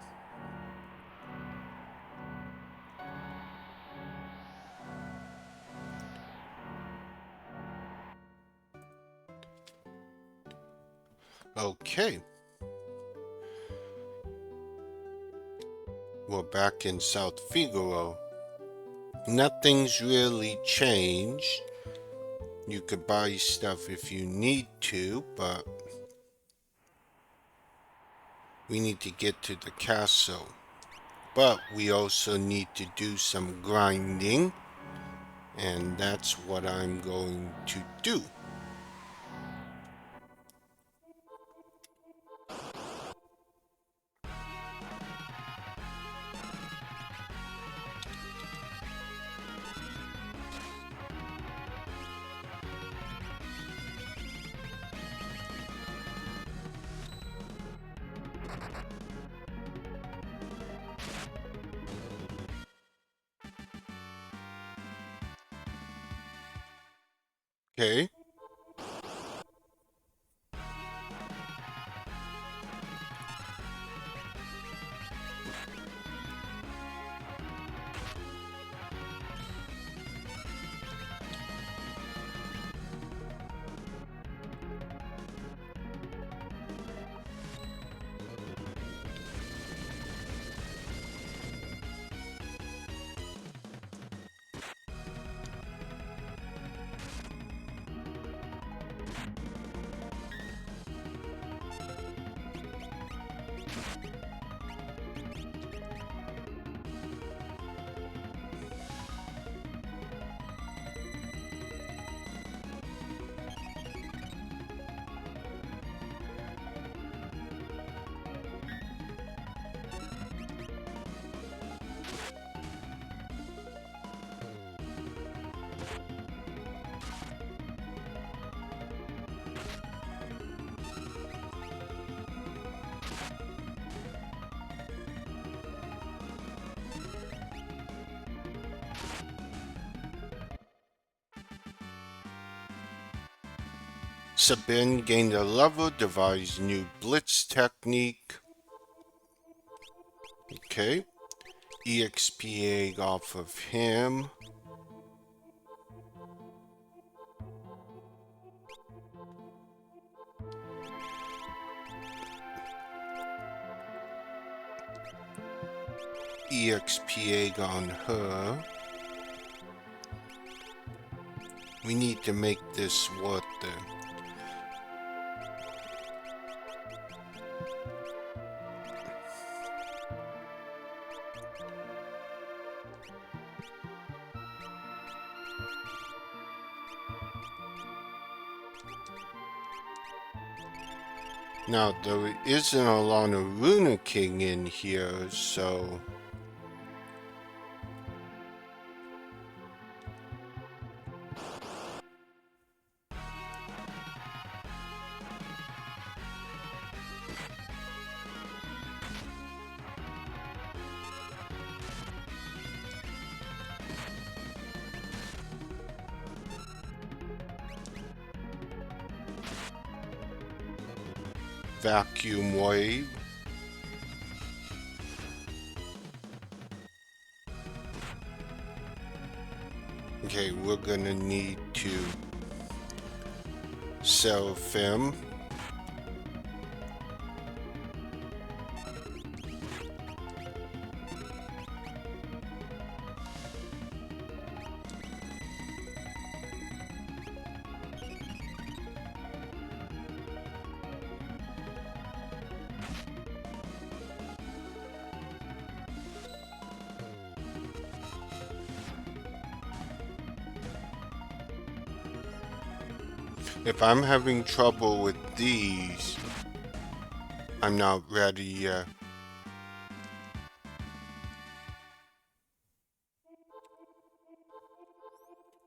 okay, we're back in South Figaro. Nothing's really changed. You could buy stuff if you need to, but we need to get to the castle. But we also need to do some grinding, and that's what I'm going to do. Okay? Sabin gained a level, devised new blitz technique. Okay. EXP off of him. EXP on her. We need to make this worth it. Now, there isn't a lot of Runa King in here, so... Vacuum wave. Okay, we're gonna need to Seraphim. If I'm having trouble with these, I'm not ready yet.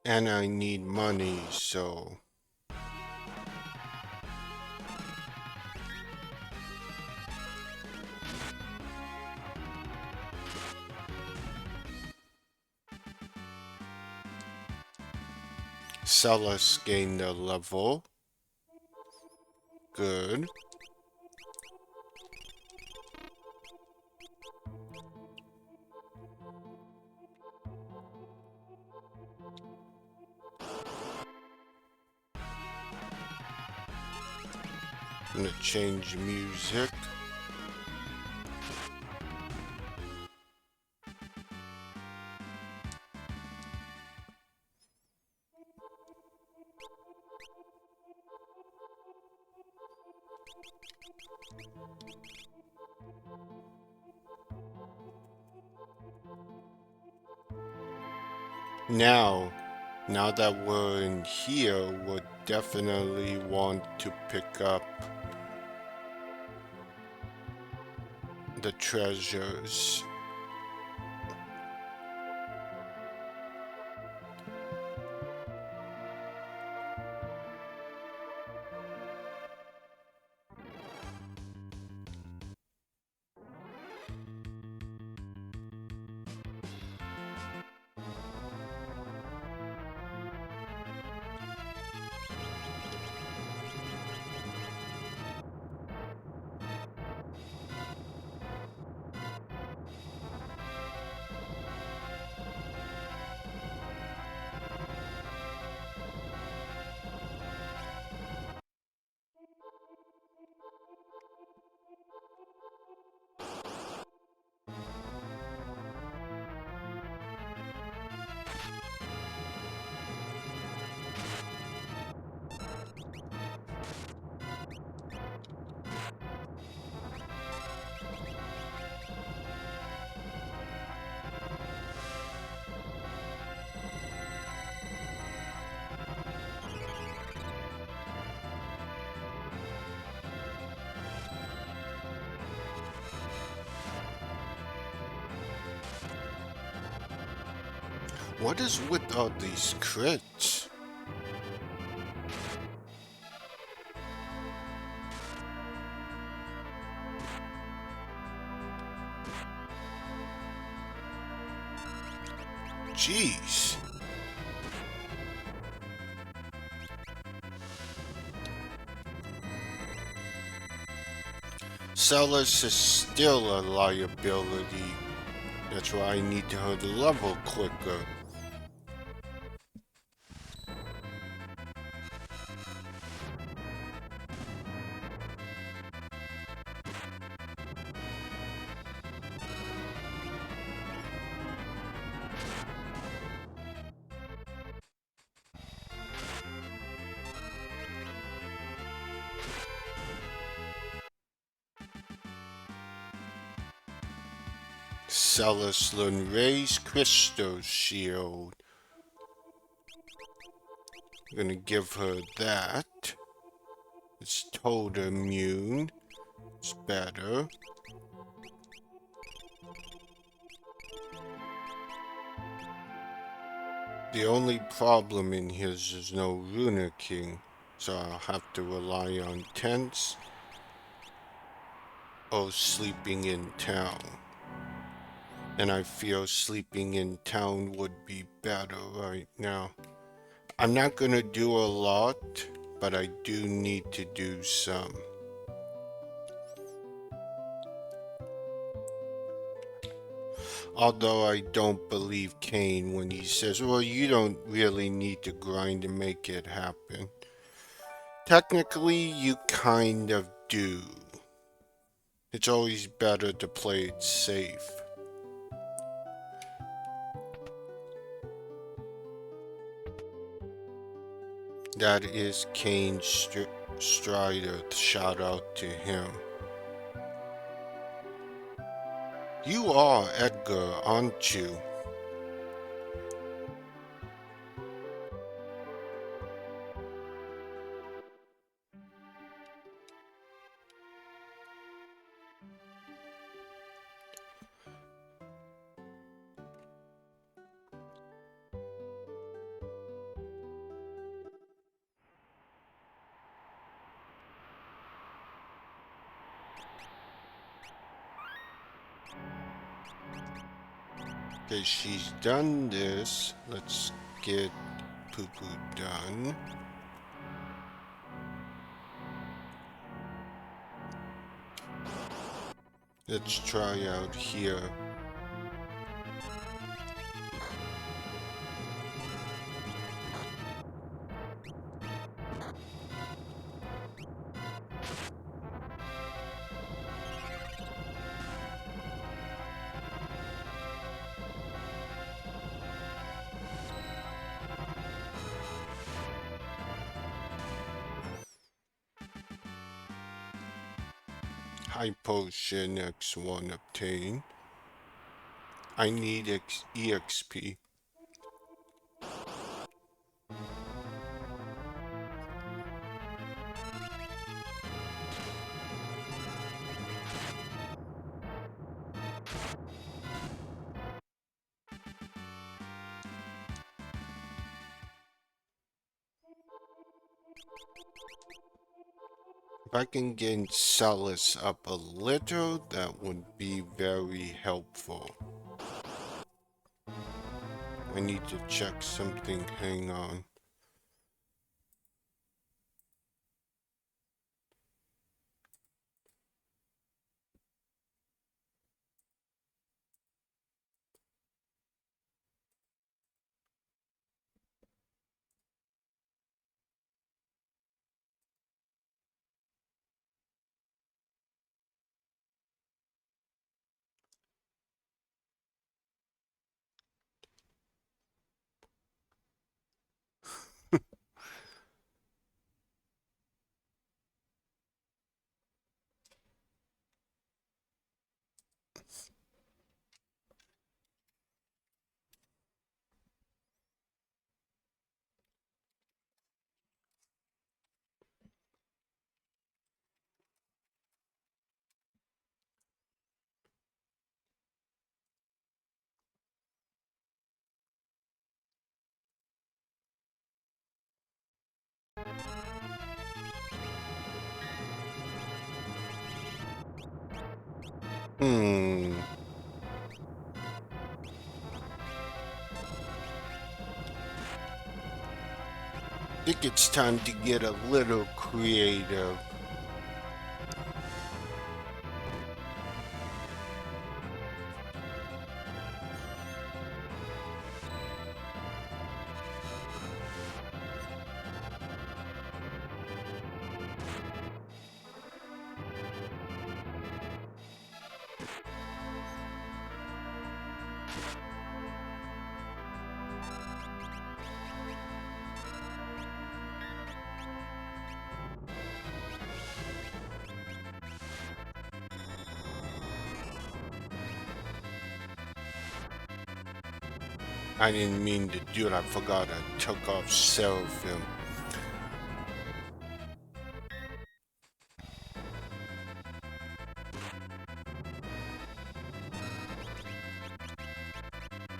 And I need money, so... Celis gained a level. Good. I'm gonna change music. Now that we're in here, we'll definitely want to pick up the treasures. What is with all these crits? Jeez. Celis is still a liability. That's why I need her to level quicker. Celis Lunray's Crystal Shield. I'm gonna give her that. It's toad immune. It's better. The only problem in his is no Runa King, so I'll have to rely on tents or sleeping in town. And I feel sleeping in town would be better right now. I'm not gonna do a lot, but I do need to do some. Although I don't believe Kane when he says, well, you don't really need to grind to make it happen. Technically, you kind of do. It's always better to play it safe. That is Kane Strider. Shout out to him. You are Edgar, aren't you? Okay, she's done this. Let's get Poo Poo done. Let's try out here. High Potion X1 obtained. I need EXP. If I can get Celis up a little, that would be very helpful. I need to check something. Hang on. Hmm. I think it's time to get a little creative. I didn't mean to do it. I forgot I took off Seraphim.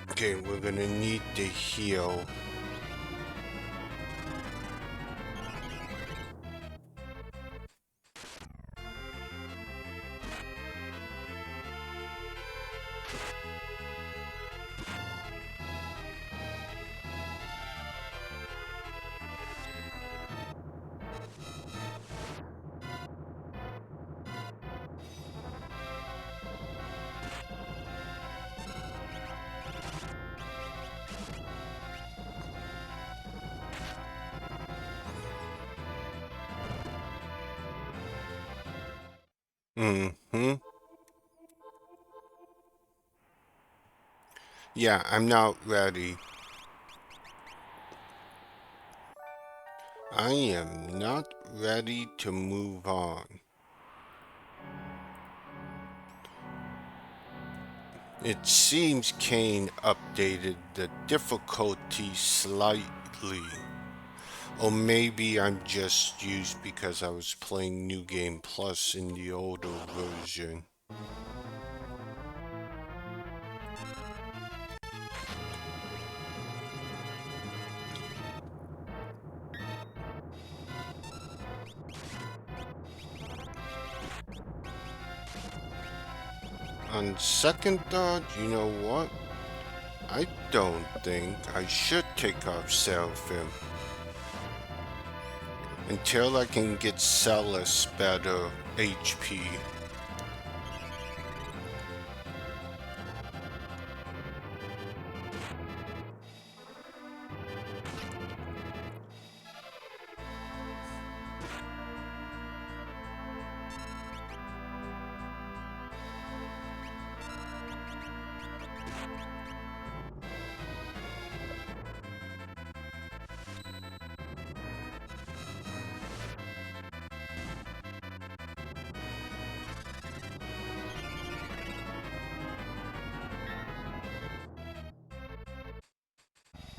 Okay, we're gonna need to heal. Mm-hmm. Yeah, I'm not ready. I am not ready to move on. It seems Kane updated the difficulty slightly. Or maybe I'm just used because I was playing New Game Plus in the older version. On second thought, you know what? I don't think I should take off Seraphim until I can get Celis better HP.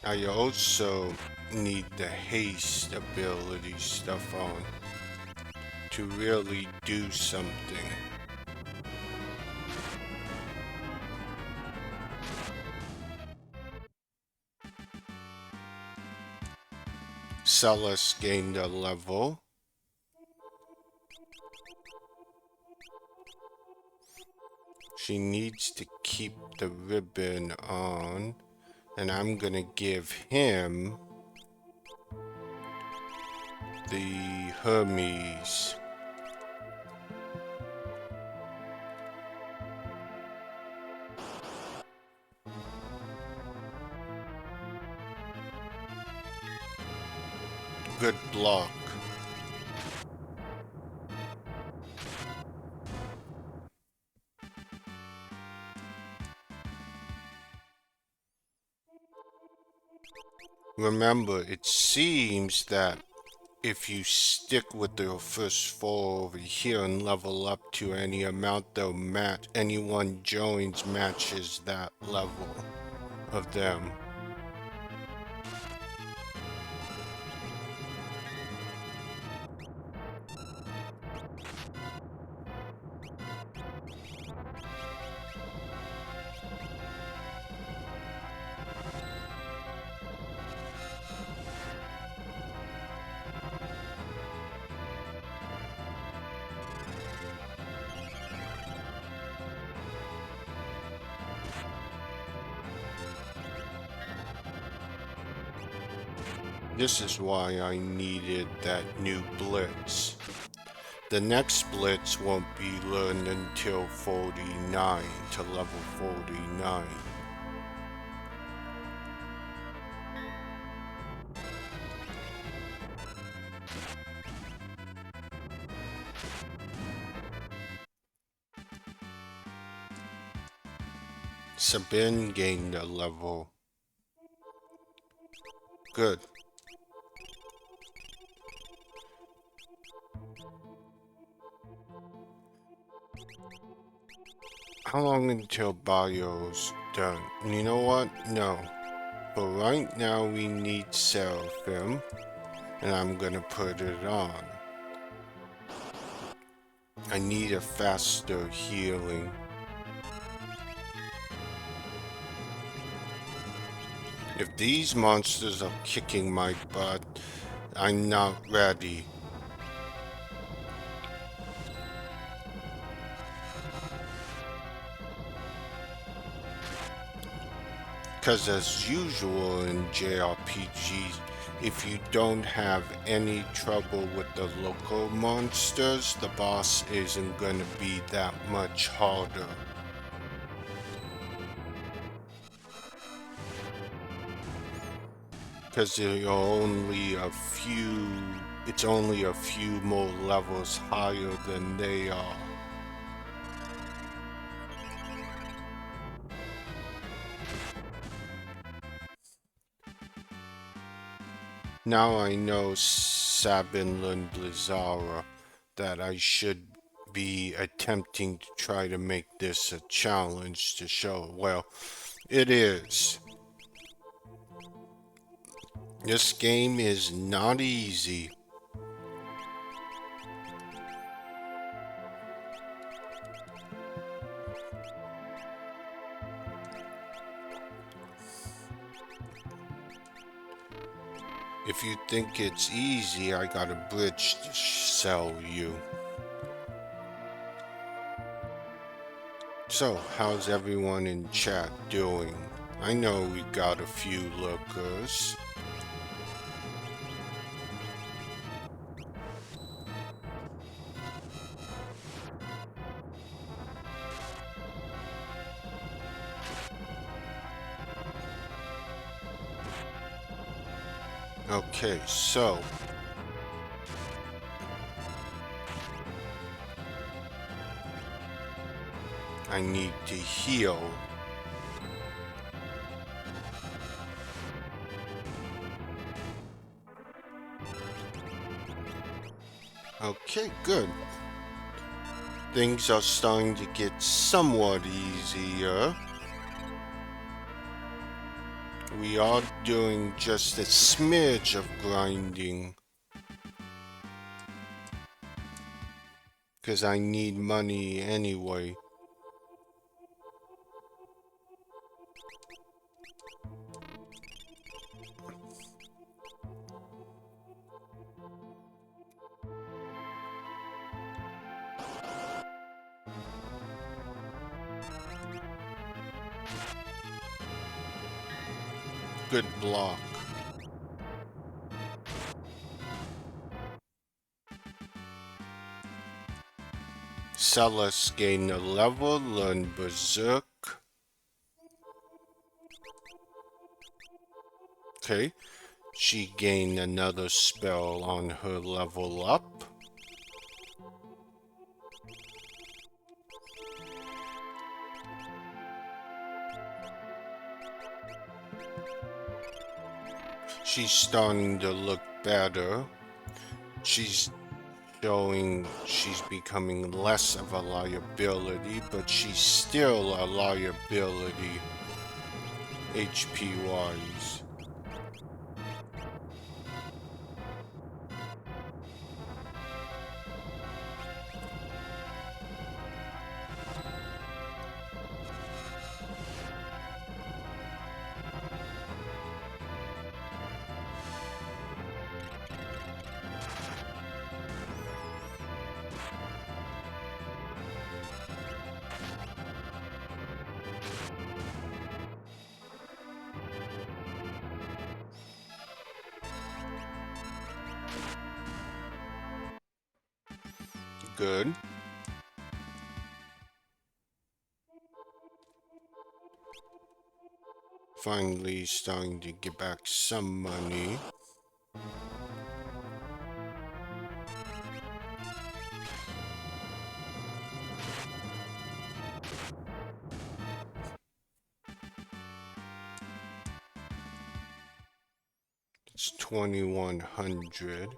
I also need the haste ability stuff on to really do something. Celis gained a level. She needs to keep the ribbon on, and I'm gonna give him the Hermes. Good block. Remember, it seems that if you stick with the first four over here and level up to any amount, they'll match. Anyone joins matches that level of them. This is why I needed that new blitz. The next blitz won't be learned until 49 to level 49. Sabin gained a level. Good. How long until Bio's done? You know what? No. But right now we need Seraphim, and I'm gonna put it on. I need a faster healing. If these monsters are kicking my butt, I'm not ready. Because as usual in JRPGs, if you don't have any trouble with the local monsters, the boss isn't gonna be that much harder. Because it's only a few more levels higher than they are. Now I know Sabin Blizzara that I should be attempting to try to make this a challenge to show. Well, it is. This game is not easy. If you think it's easy, I got a bridge to sell you. So, how's everyone in chat doing? I know we got a few lurkers. Okay, so I need to heal. Okay, good. Things are starting to get somewhat easier. We are doing just a smidge of grinding. Because I need money anyway. Good block. Celes gained a level, learn Berserk. Okay. She gained another spell on her level up. She's starting to look better. She's showing she's becoming less of a liability, but she's still a liability HP wise. Good. Finally starting to get back some money. It's 2100.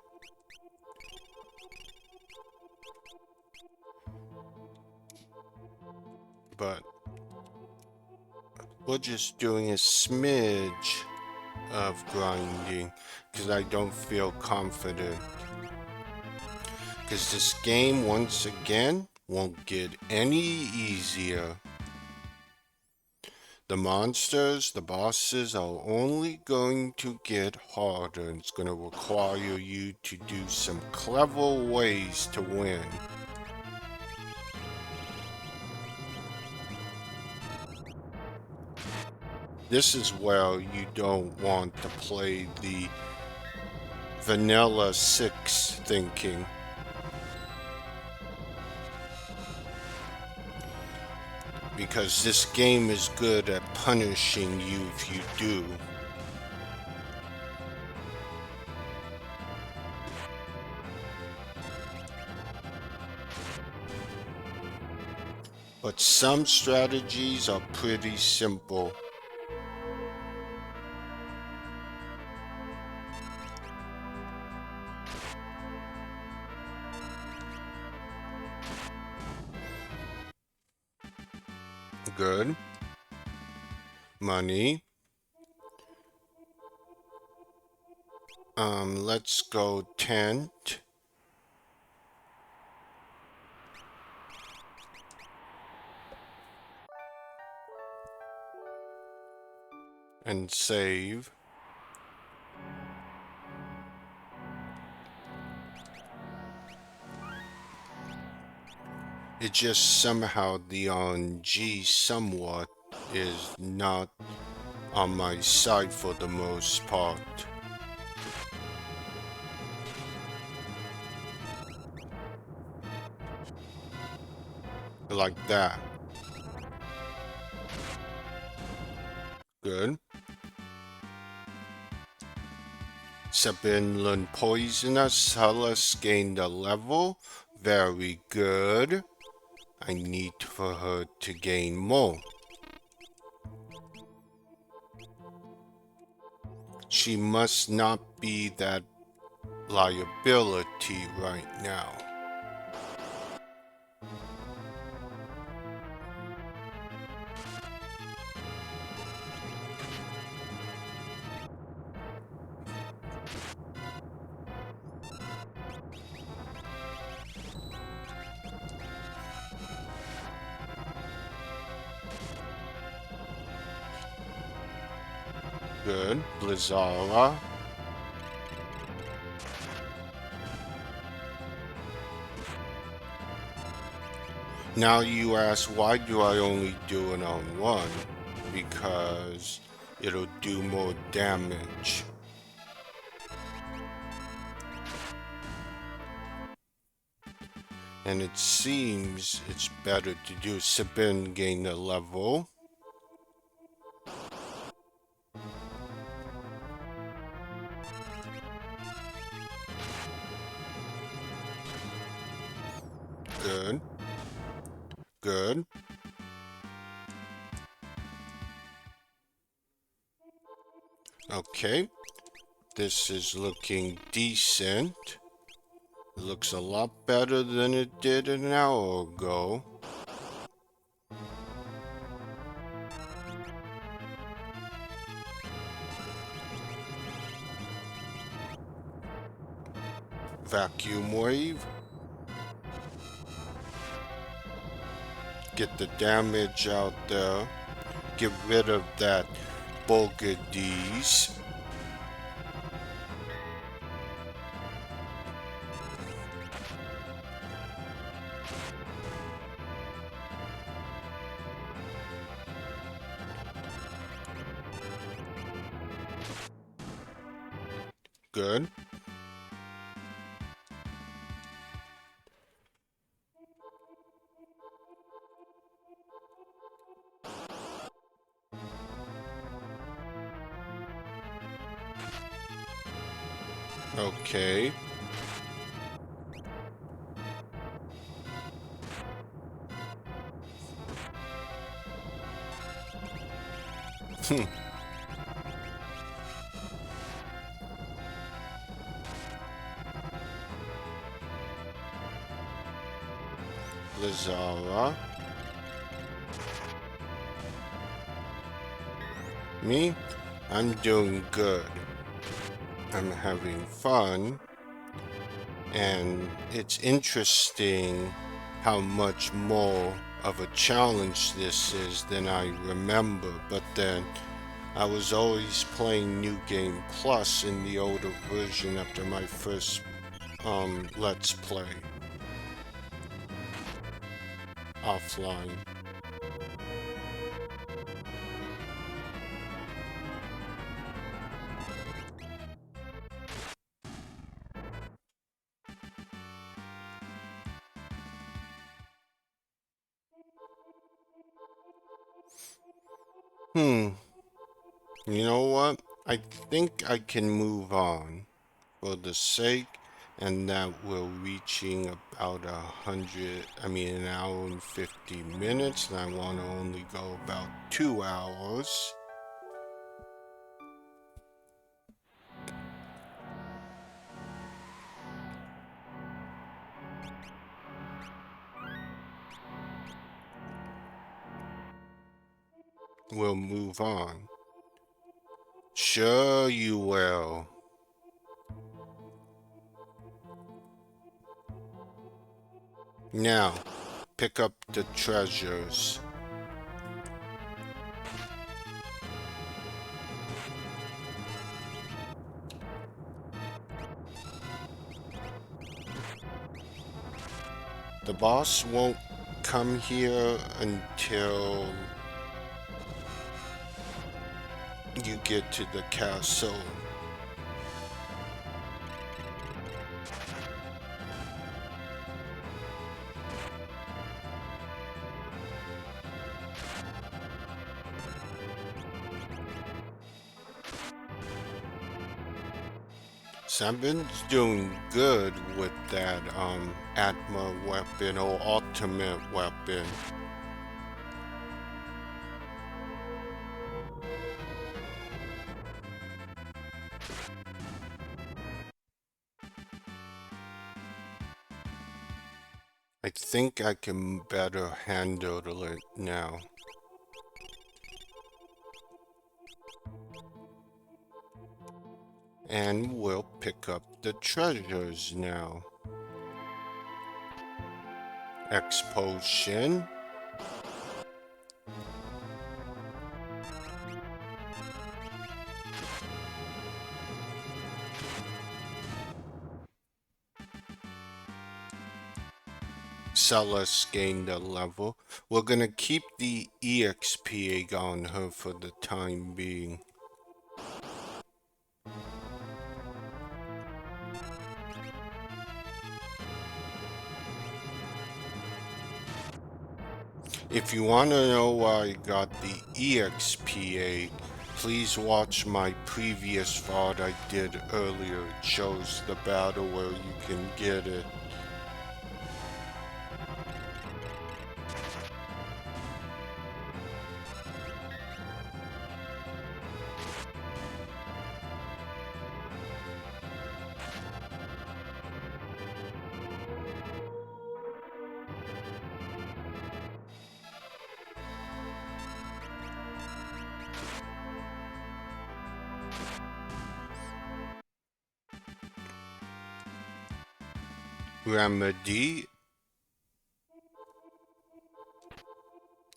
But we're just doing a smidge of grinding because I don't feel confident. Because this game, once again, won't get any easier. The monsters, the bosses are only going to get harder. It's going to require you to do some clever ways to win. This is where you don't want to play the vanilla 6 thinking. Because this game is good at punishing you if you do. But some strategies are pretty simple. Good. Money. Let's go tent. And save. It just somehow the RNG somewhat is not on my side for the most part. Like that. Good. Sabin learned poisonous. Hellas gained a level. Very good. I need for her to gain more. She must not be that liability right now. Good. Blizzara. Now you ask, why do I only do it on one? Because it'll do more damage. And it seems it's better to do Sabin gain a level. Good. Good. Okay. This is looking decent. It looks a lot better than it did an hour ago. Vacuum wave. Get the damage out there. Get rid of that Bogardees. Good. Okay. Blizzara. Me? I'm doing good. I'm having fun. And it's interesting how much more of a challenge this is than I remember. But then I was always playing New Game Plus in the older version after my first Let's Play offline. Hmm, you know what? I think I can move on for the sake, and that we're reaching about an hour and 50 minutes, and I want to only go about 2 hours. We'll move on. Sure you will. Now, pick up the treasures. The boss won't come here until you get to the castle. Sabin's doing good with that Atma weapon or ultimate weapon. I think I can better handle it now. And we'll pick up the treasures now. Expulsion. Celes gained a level. We're gonna keep the EXP on her for the time being. If you want to know why I got the EXPA, please watch my previous VOD I did earlier. It shows the battle where you can get it. Remedy.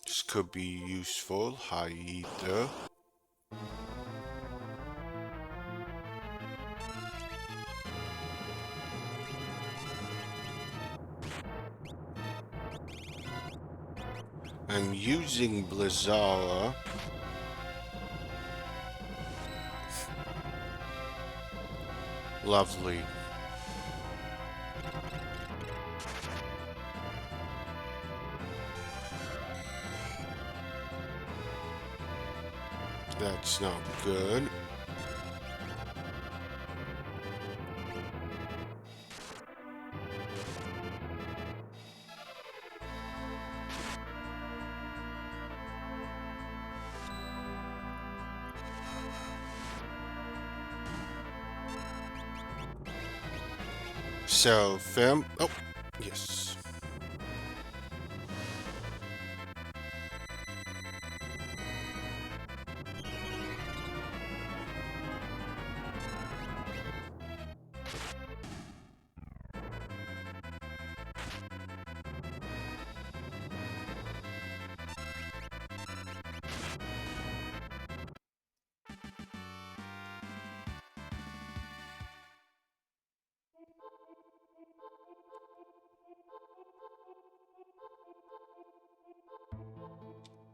This could be useful. Hyether. I'm using Blizzara. Lovely. That's not good. Seraphim. Oh, yes.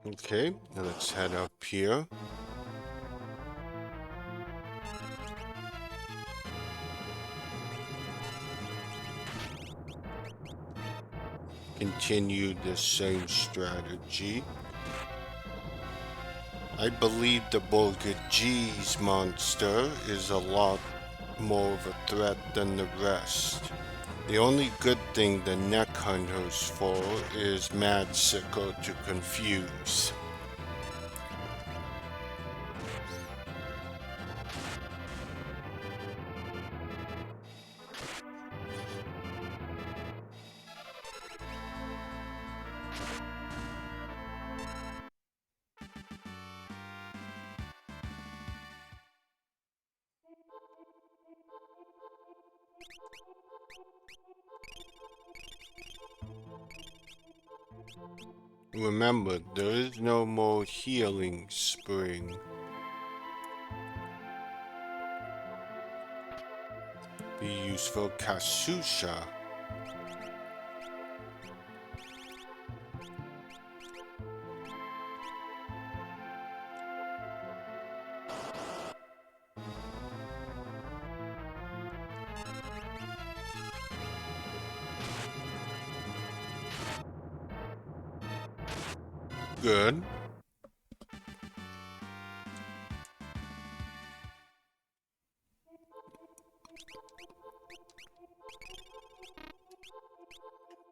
Okay, now let's head up here. Continue the same strategy. I believe the Borgagees monster is a lot more of a threat than the rest. The only good thing the Neck Hunter's for is Mad Sickle to confuse. Remember, there is no more healing spring. Be useful Kasusha. Good.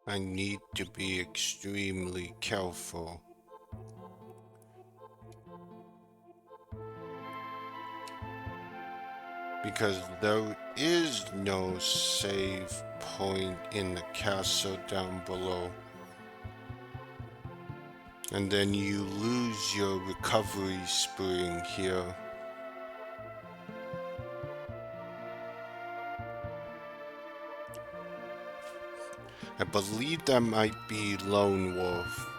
I need to be extremely careful. Because there is no save point in the castle down below. And then you lose your recovery spring here. I believe that might be Lone Wolf.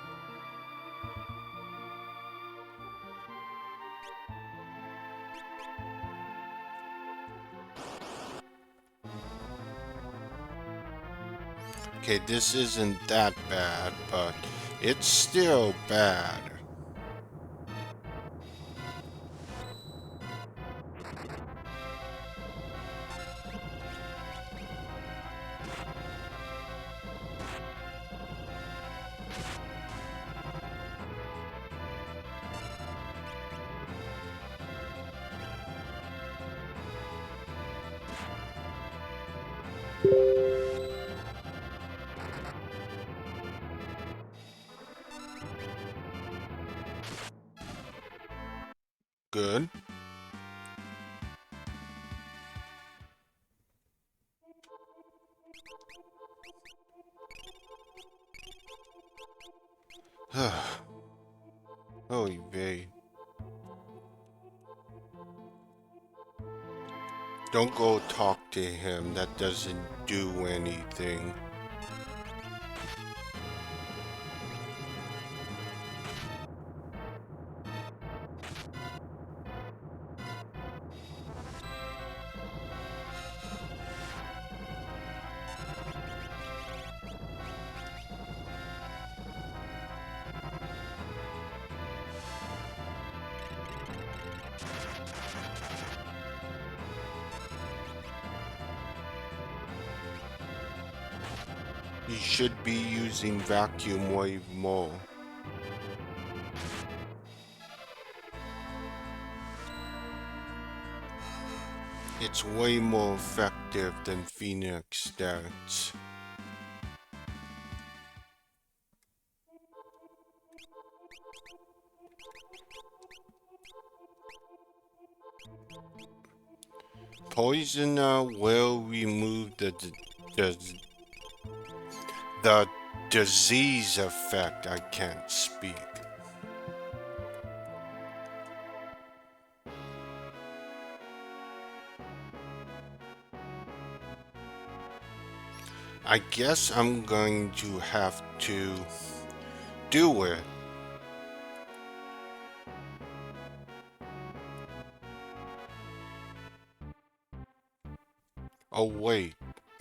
Okay, this isn't that bad, but it's still bad. Good. Holy babe. Don't go talk to him. That doesn't do anything. You should be using vacuum wave more. It's way more effective than Phoenix Dance. Poison will remove the the disease effect. I can't speak. I guess I'm going to have to do it. Oh wait,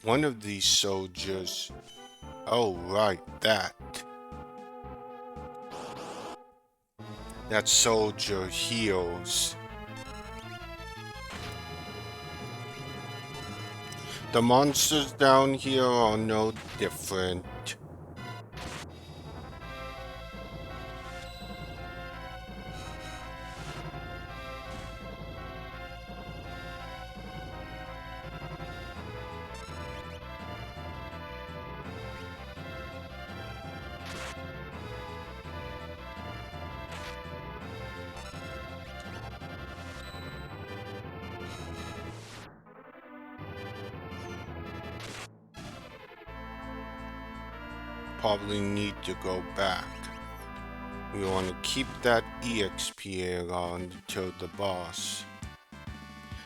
one of these soldiers. Oh right, that. That soldier heals. The monsters down here are no different. Probably need to go back. We want to keep that EXP on until the boss.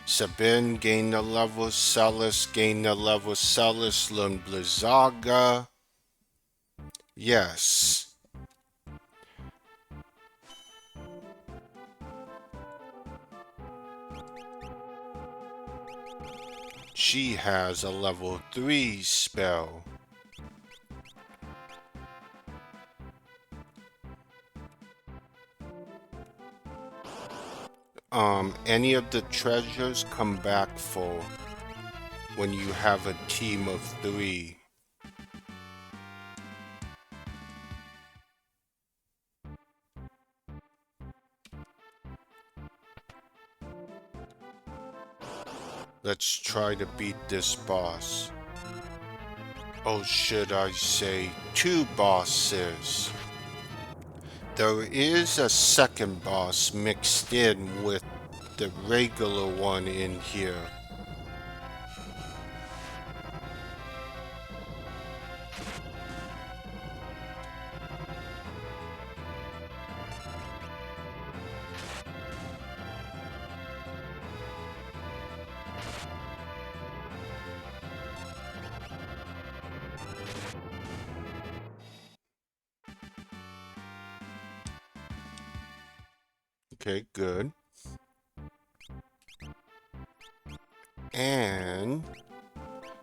Sabin gain the level, Celis gain the level, Celis learn Blizzaga. Yes. She has a level 3 spell. Any of the treasures come back full when you have a team of 3. Let's try to beat this boss. Or should I say 2 bosses? There is a second boss mixed in with the regular one in here. Okay, good. And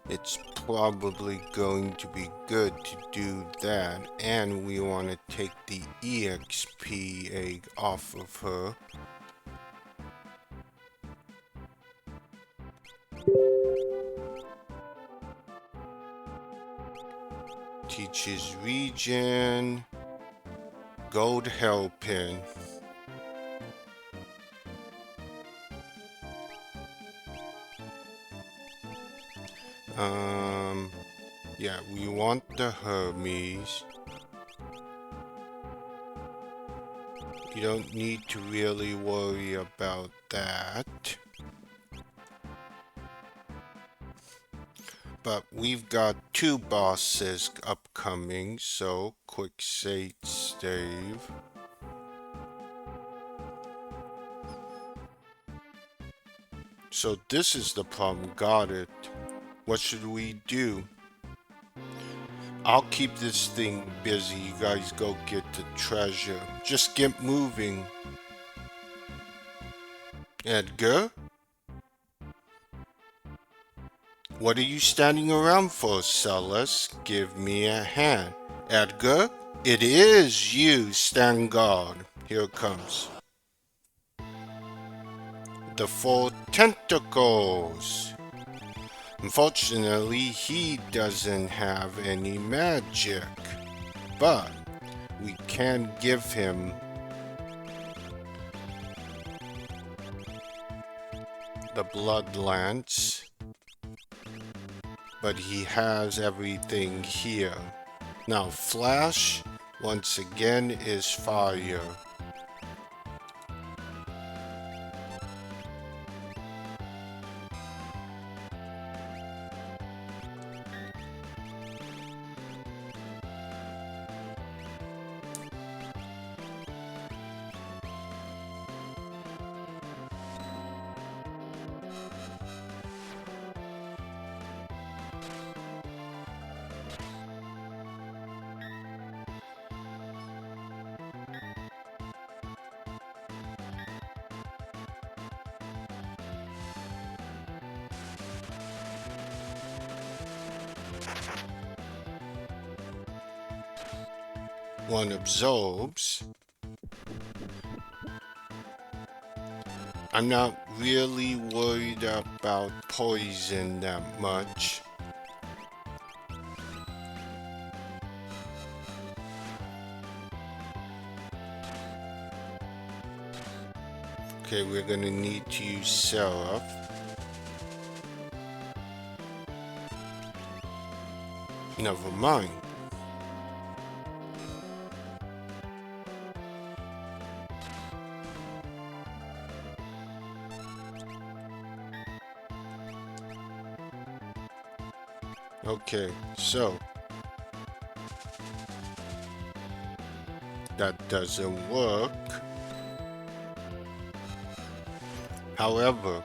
it's probably going to be good to do that. And we want to take the EXP egg off of her. Teaches regen. Gold Hellpin. Yeah, we want the Hermes. You don't need to really worry about that. But we've got 2 bosses upcoming, so quick save. So this is the problem, got it. What should we do? I'll keep this thing busy, you guys go get the treasure. Just get moving. Edgar? What are you standing around for, Celis? Give me a hand. Edgar? It is you, stand guard. Here it comes. The 4 tentacles. Unfortunately, he doesn't have any magic, but we can give him the blood lance, but he has everything here. Now Flash, once again, is fire. One absorbs. I'm not really worried about poison that much. Okay, we're gonna need to use Seraph. Never mind. Okay, so that doesn't work. However,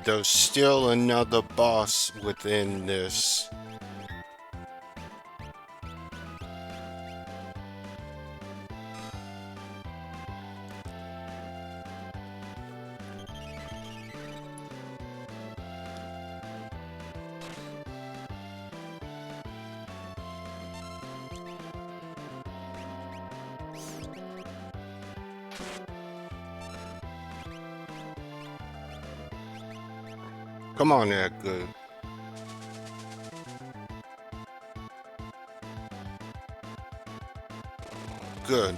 there's still another boss within this. Come on, Edgar. Good.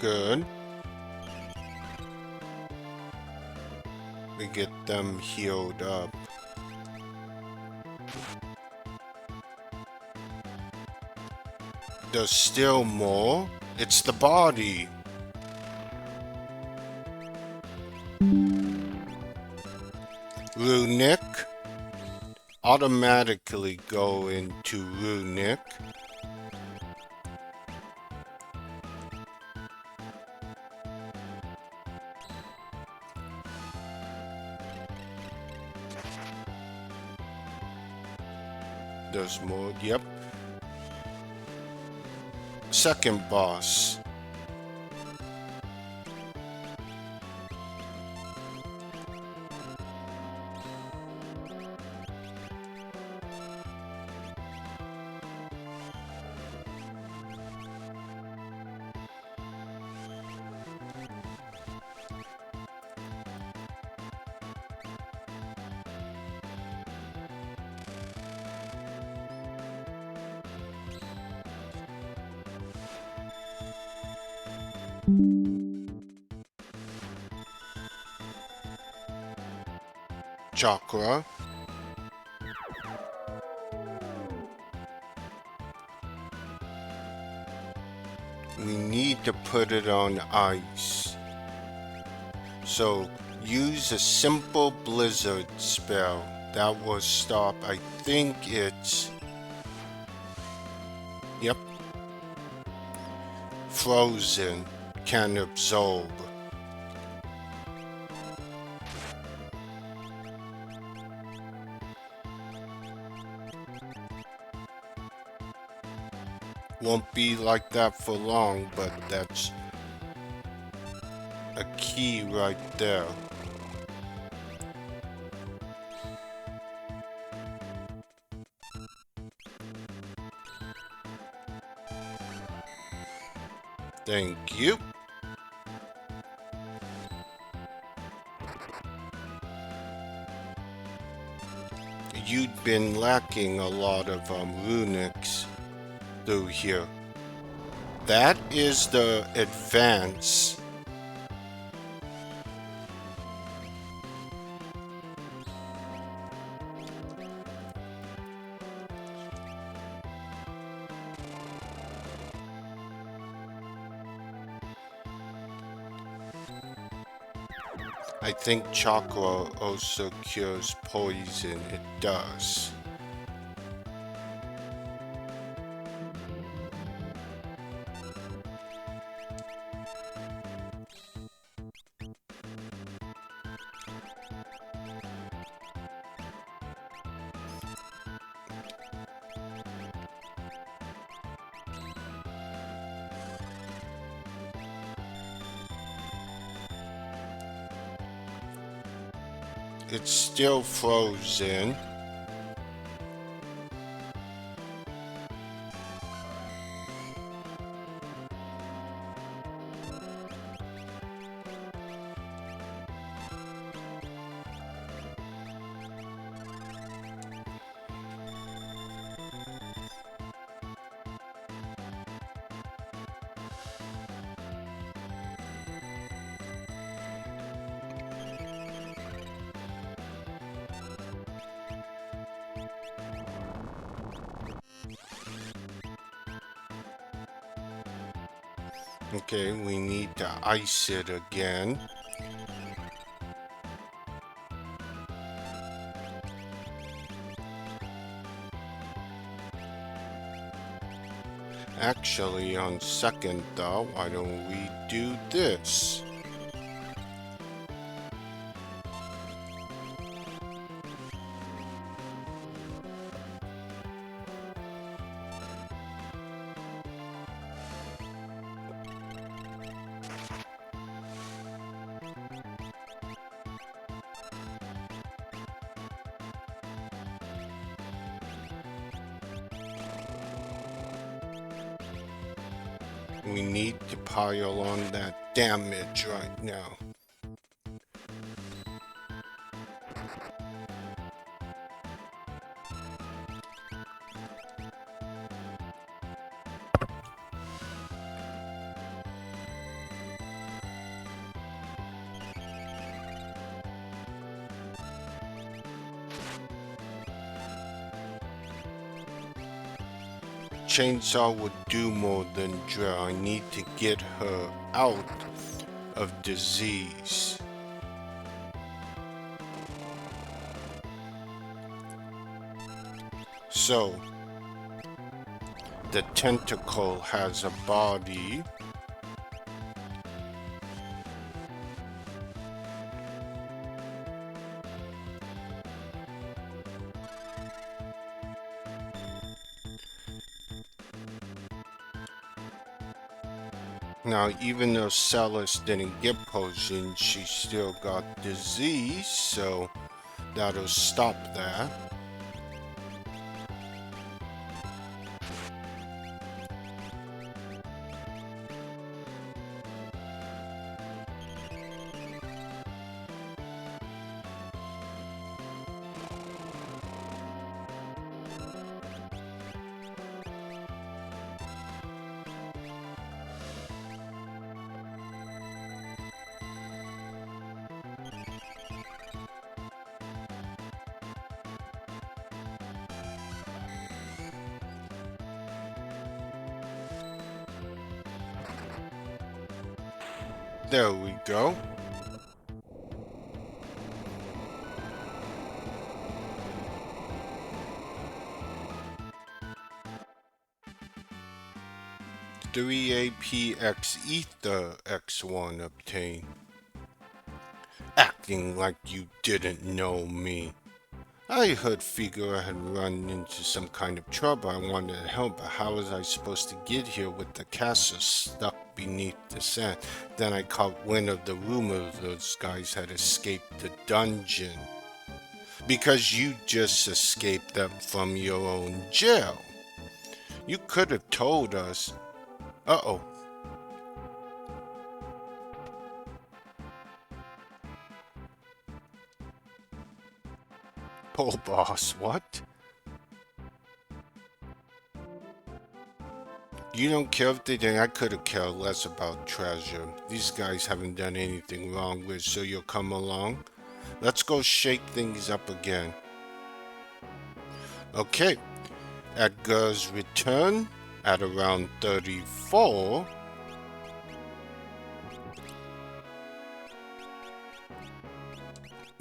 Good. We get them healed up. There's still more? It's the body. Runic. Automatically go into Runic. There's more, yep. Second boss. Chakra. We need to put it on ice. So use a simple blizzard spell. That will stop, I think it's... Yep. Frozen can absorb. Won't be like that for long, but that's a key right there. Thank you. You'd been lacking a lot of runics through here. That is the advance. I think chakra also cures poison. It does. It's still frozen. Okay, we need to ice it again. Actually, on second thought, why don't we do this? We need to pile on that damage right now. Chainsaw would do more than drill. I need to get her out of disease. So, the tentacle has a body. Now, even though Celis didn't get poisoned, she still got disease, so that'll stop that. There we go. Three APX Ether X1 obtained. Acting like you didn't know me. I heard Figure had run into some kind of trouble. I wanted to help, but how was I supposed to get here with the castle stuck beneath the sand? Then I caught wind of the rumor those guys had escaped the dungeon. Because you just escaped them from your own jail. You could have told us. Uh-oh. Poor boss, what? You don't care if they did. I could have cared less about treasure. These guys haven't done anything wrong with, so you'll come along. Let's go shake things up again. Okay. Edgar's return at around 34.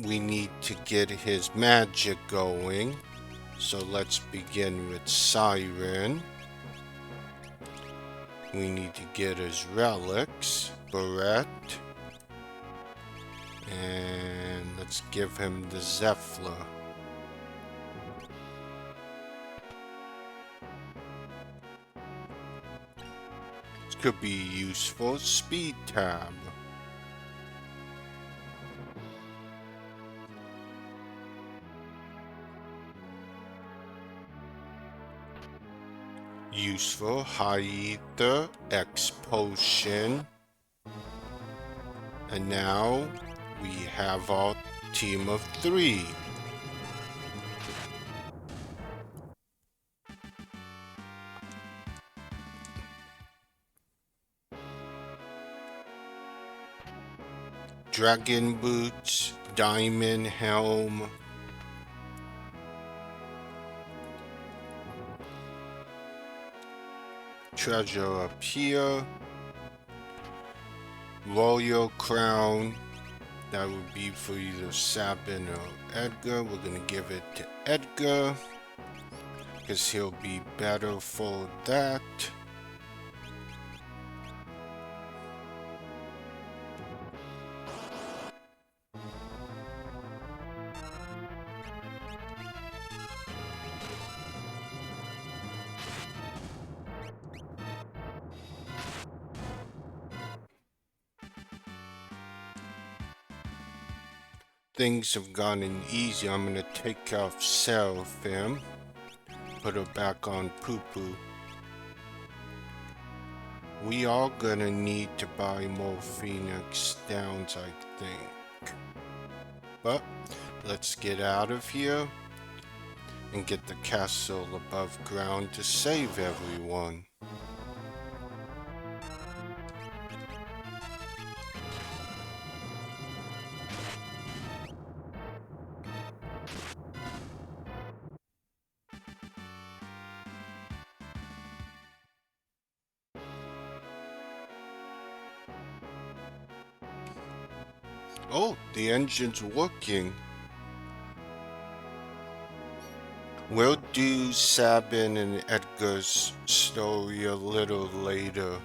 we need to get his magic going. So let's begin with Siren. We need to get his relics, Barret. And let's give him the Zephyr. This could be useful. Speed tab. Useful. High Ether, X Potion. And now we have our team of 3. Dragon Boots, Diamond Helm. Treasure up here. Royal Crown. That would be for either Sabin or Edgar. We're gonna give it to Edgar, because he'll be better for that. Things have gotten easy. I'm gonna take off Seraphim, put her back on Poo Poo. We are gonna need to buy more Phoenix Downs, I think. But let's get out of here and get the castle above ground to save everyone. Oh, the engine's working. We'll do Sabin and Edgar's story a little later.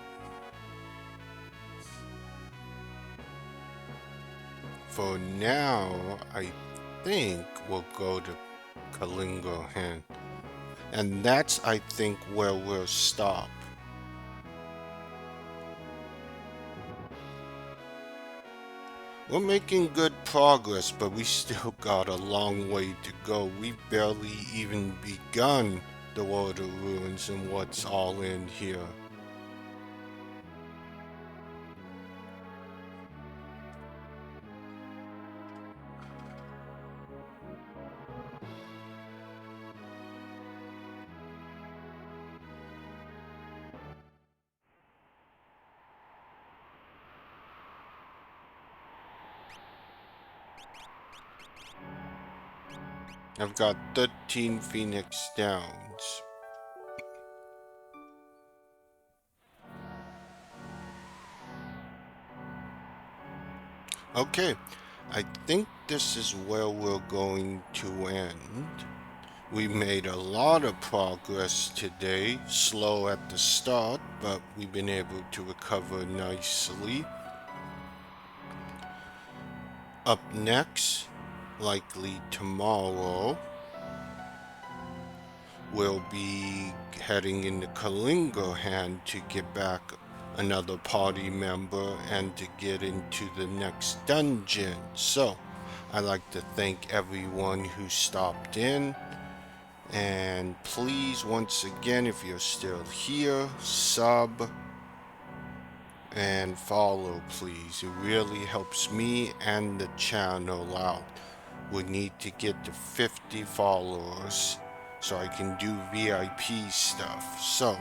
For now, I think we'll go to Kalingohan. And that's, I think, where we'll stop. We're making good progress, but we still got a long way to go. We've barely even begun the World of Ruins and what's all in here. I've got 13 Phoenix Downs. Okay, I think this is where we're going to end. We made a lot of progress today, slow at the start, but we've been able to recover nicely. Up next, likely tomorrow, we'll be heading into Kalingohan to get back another party member and to get into the next dungeon. So, I'd like to thank everyone who stopped in. And please, once again, if you're still here, sub and follow, please. It really helps me and the channel out. We need to get to 50 followers so I can do VIP stuff. So,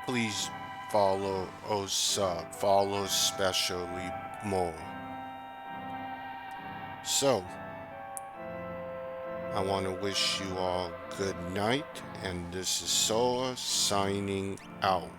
please follow or sub. Follow especially more. So, I want to wish you all good night, and this is Sora signing out.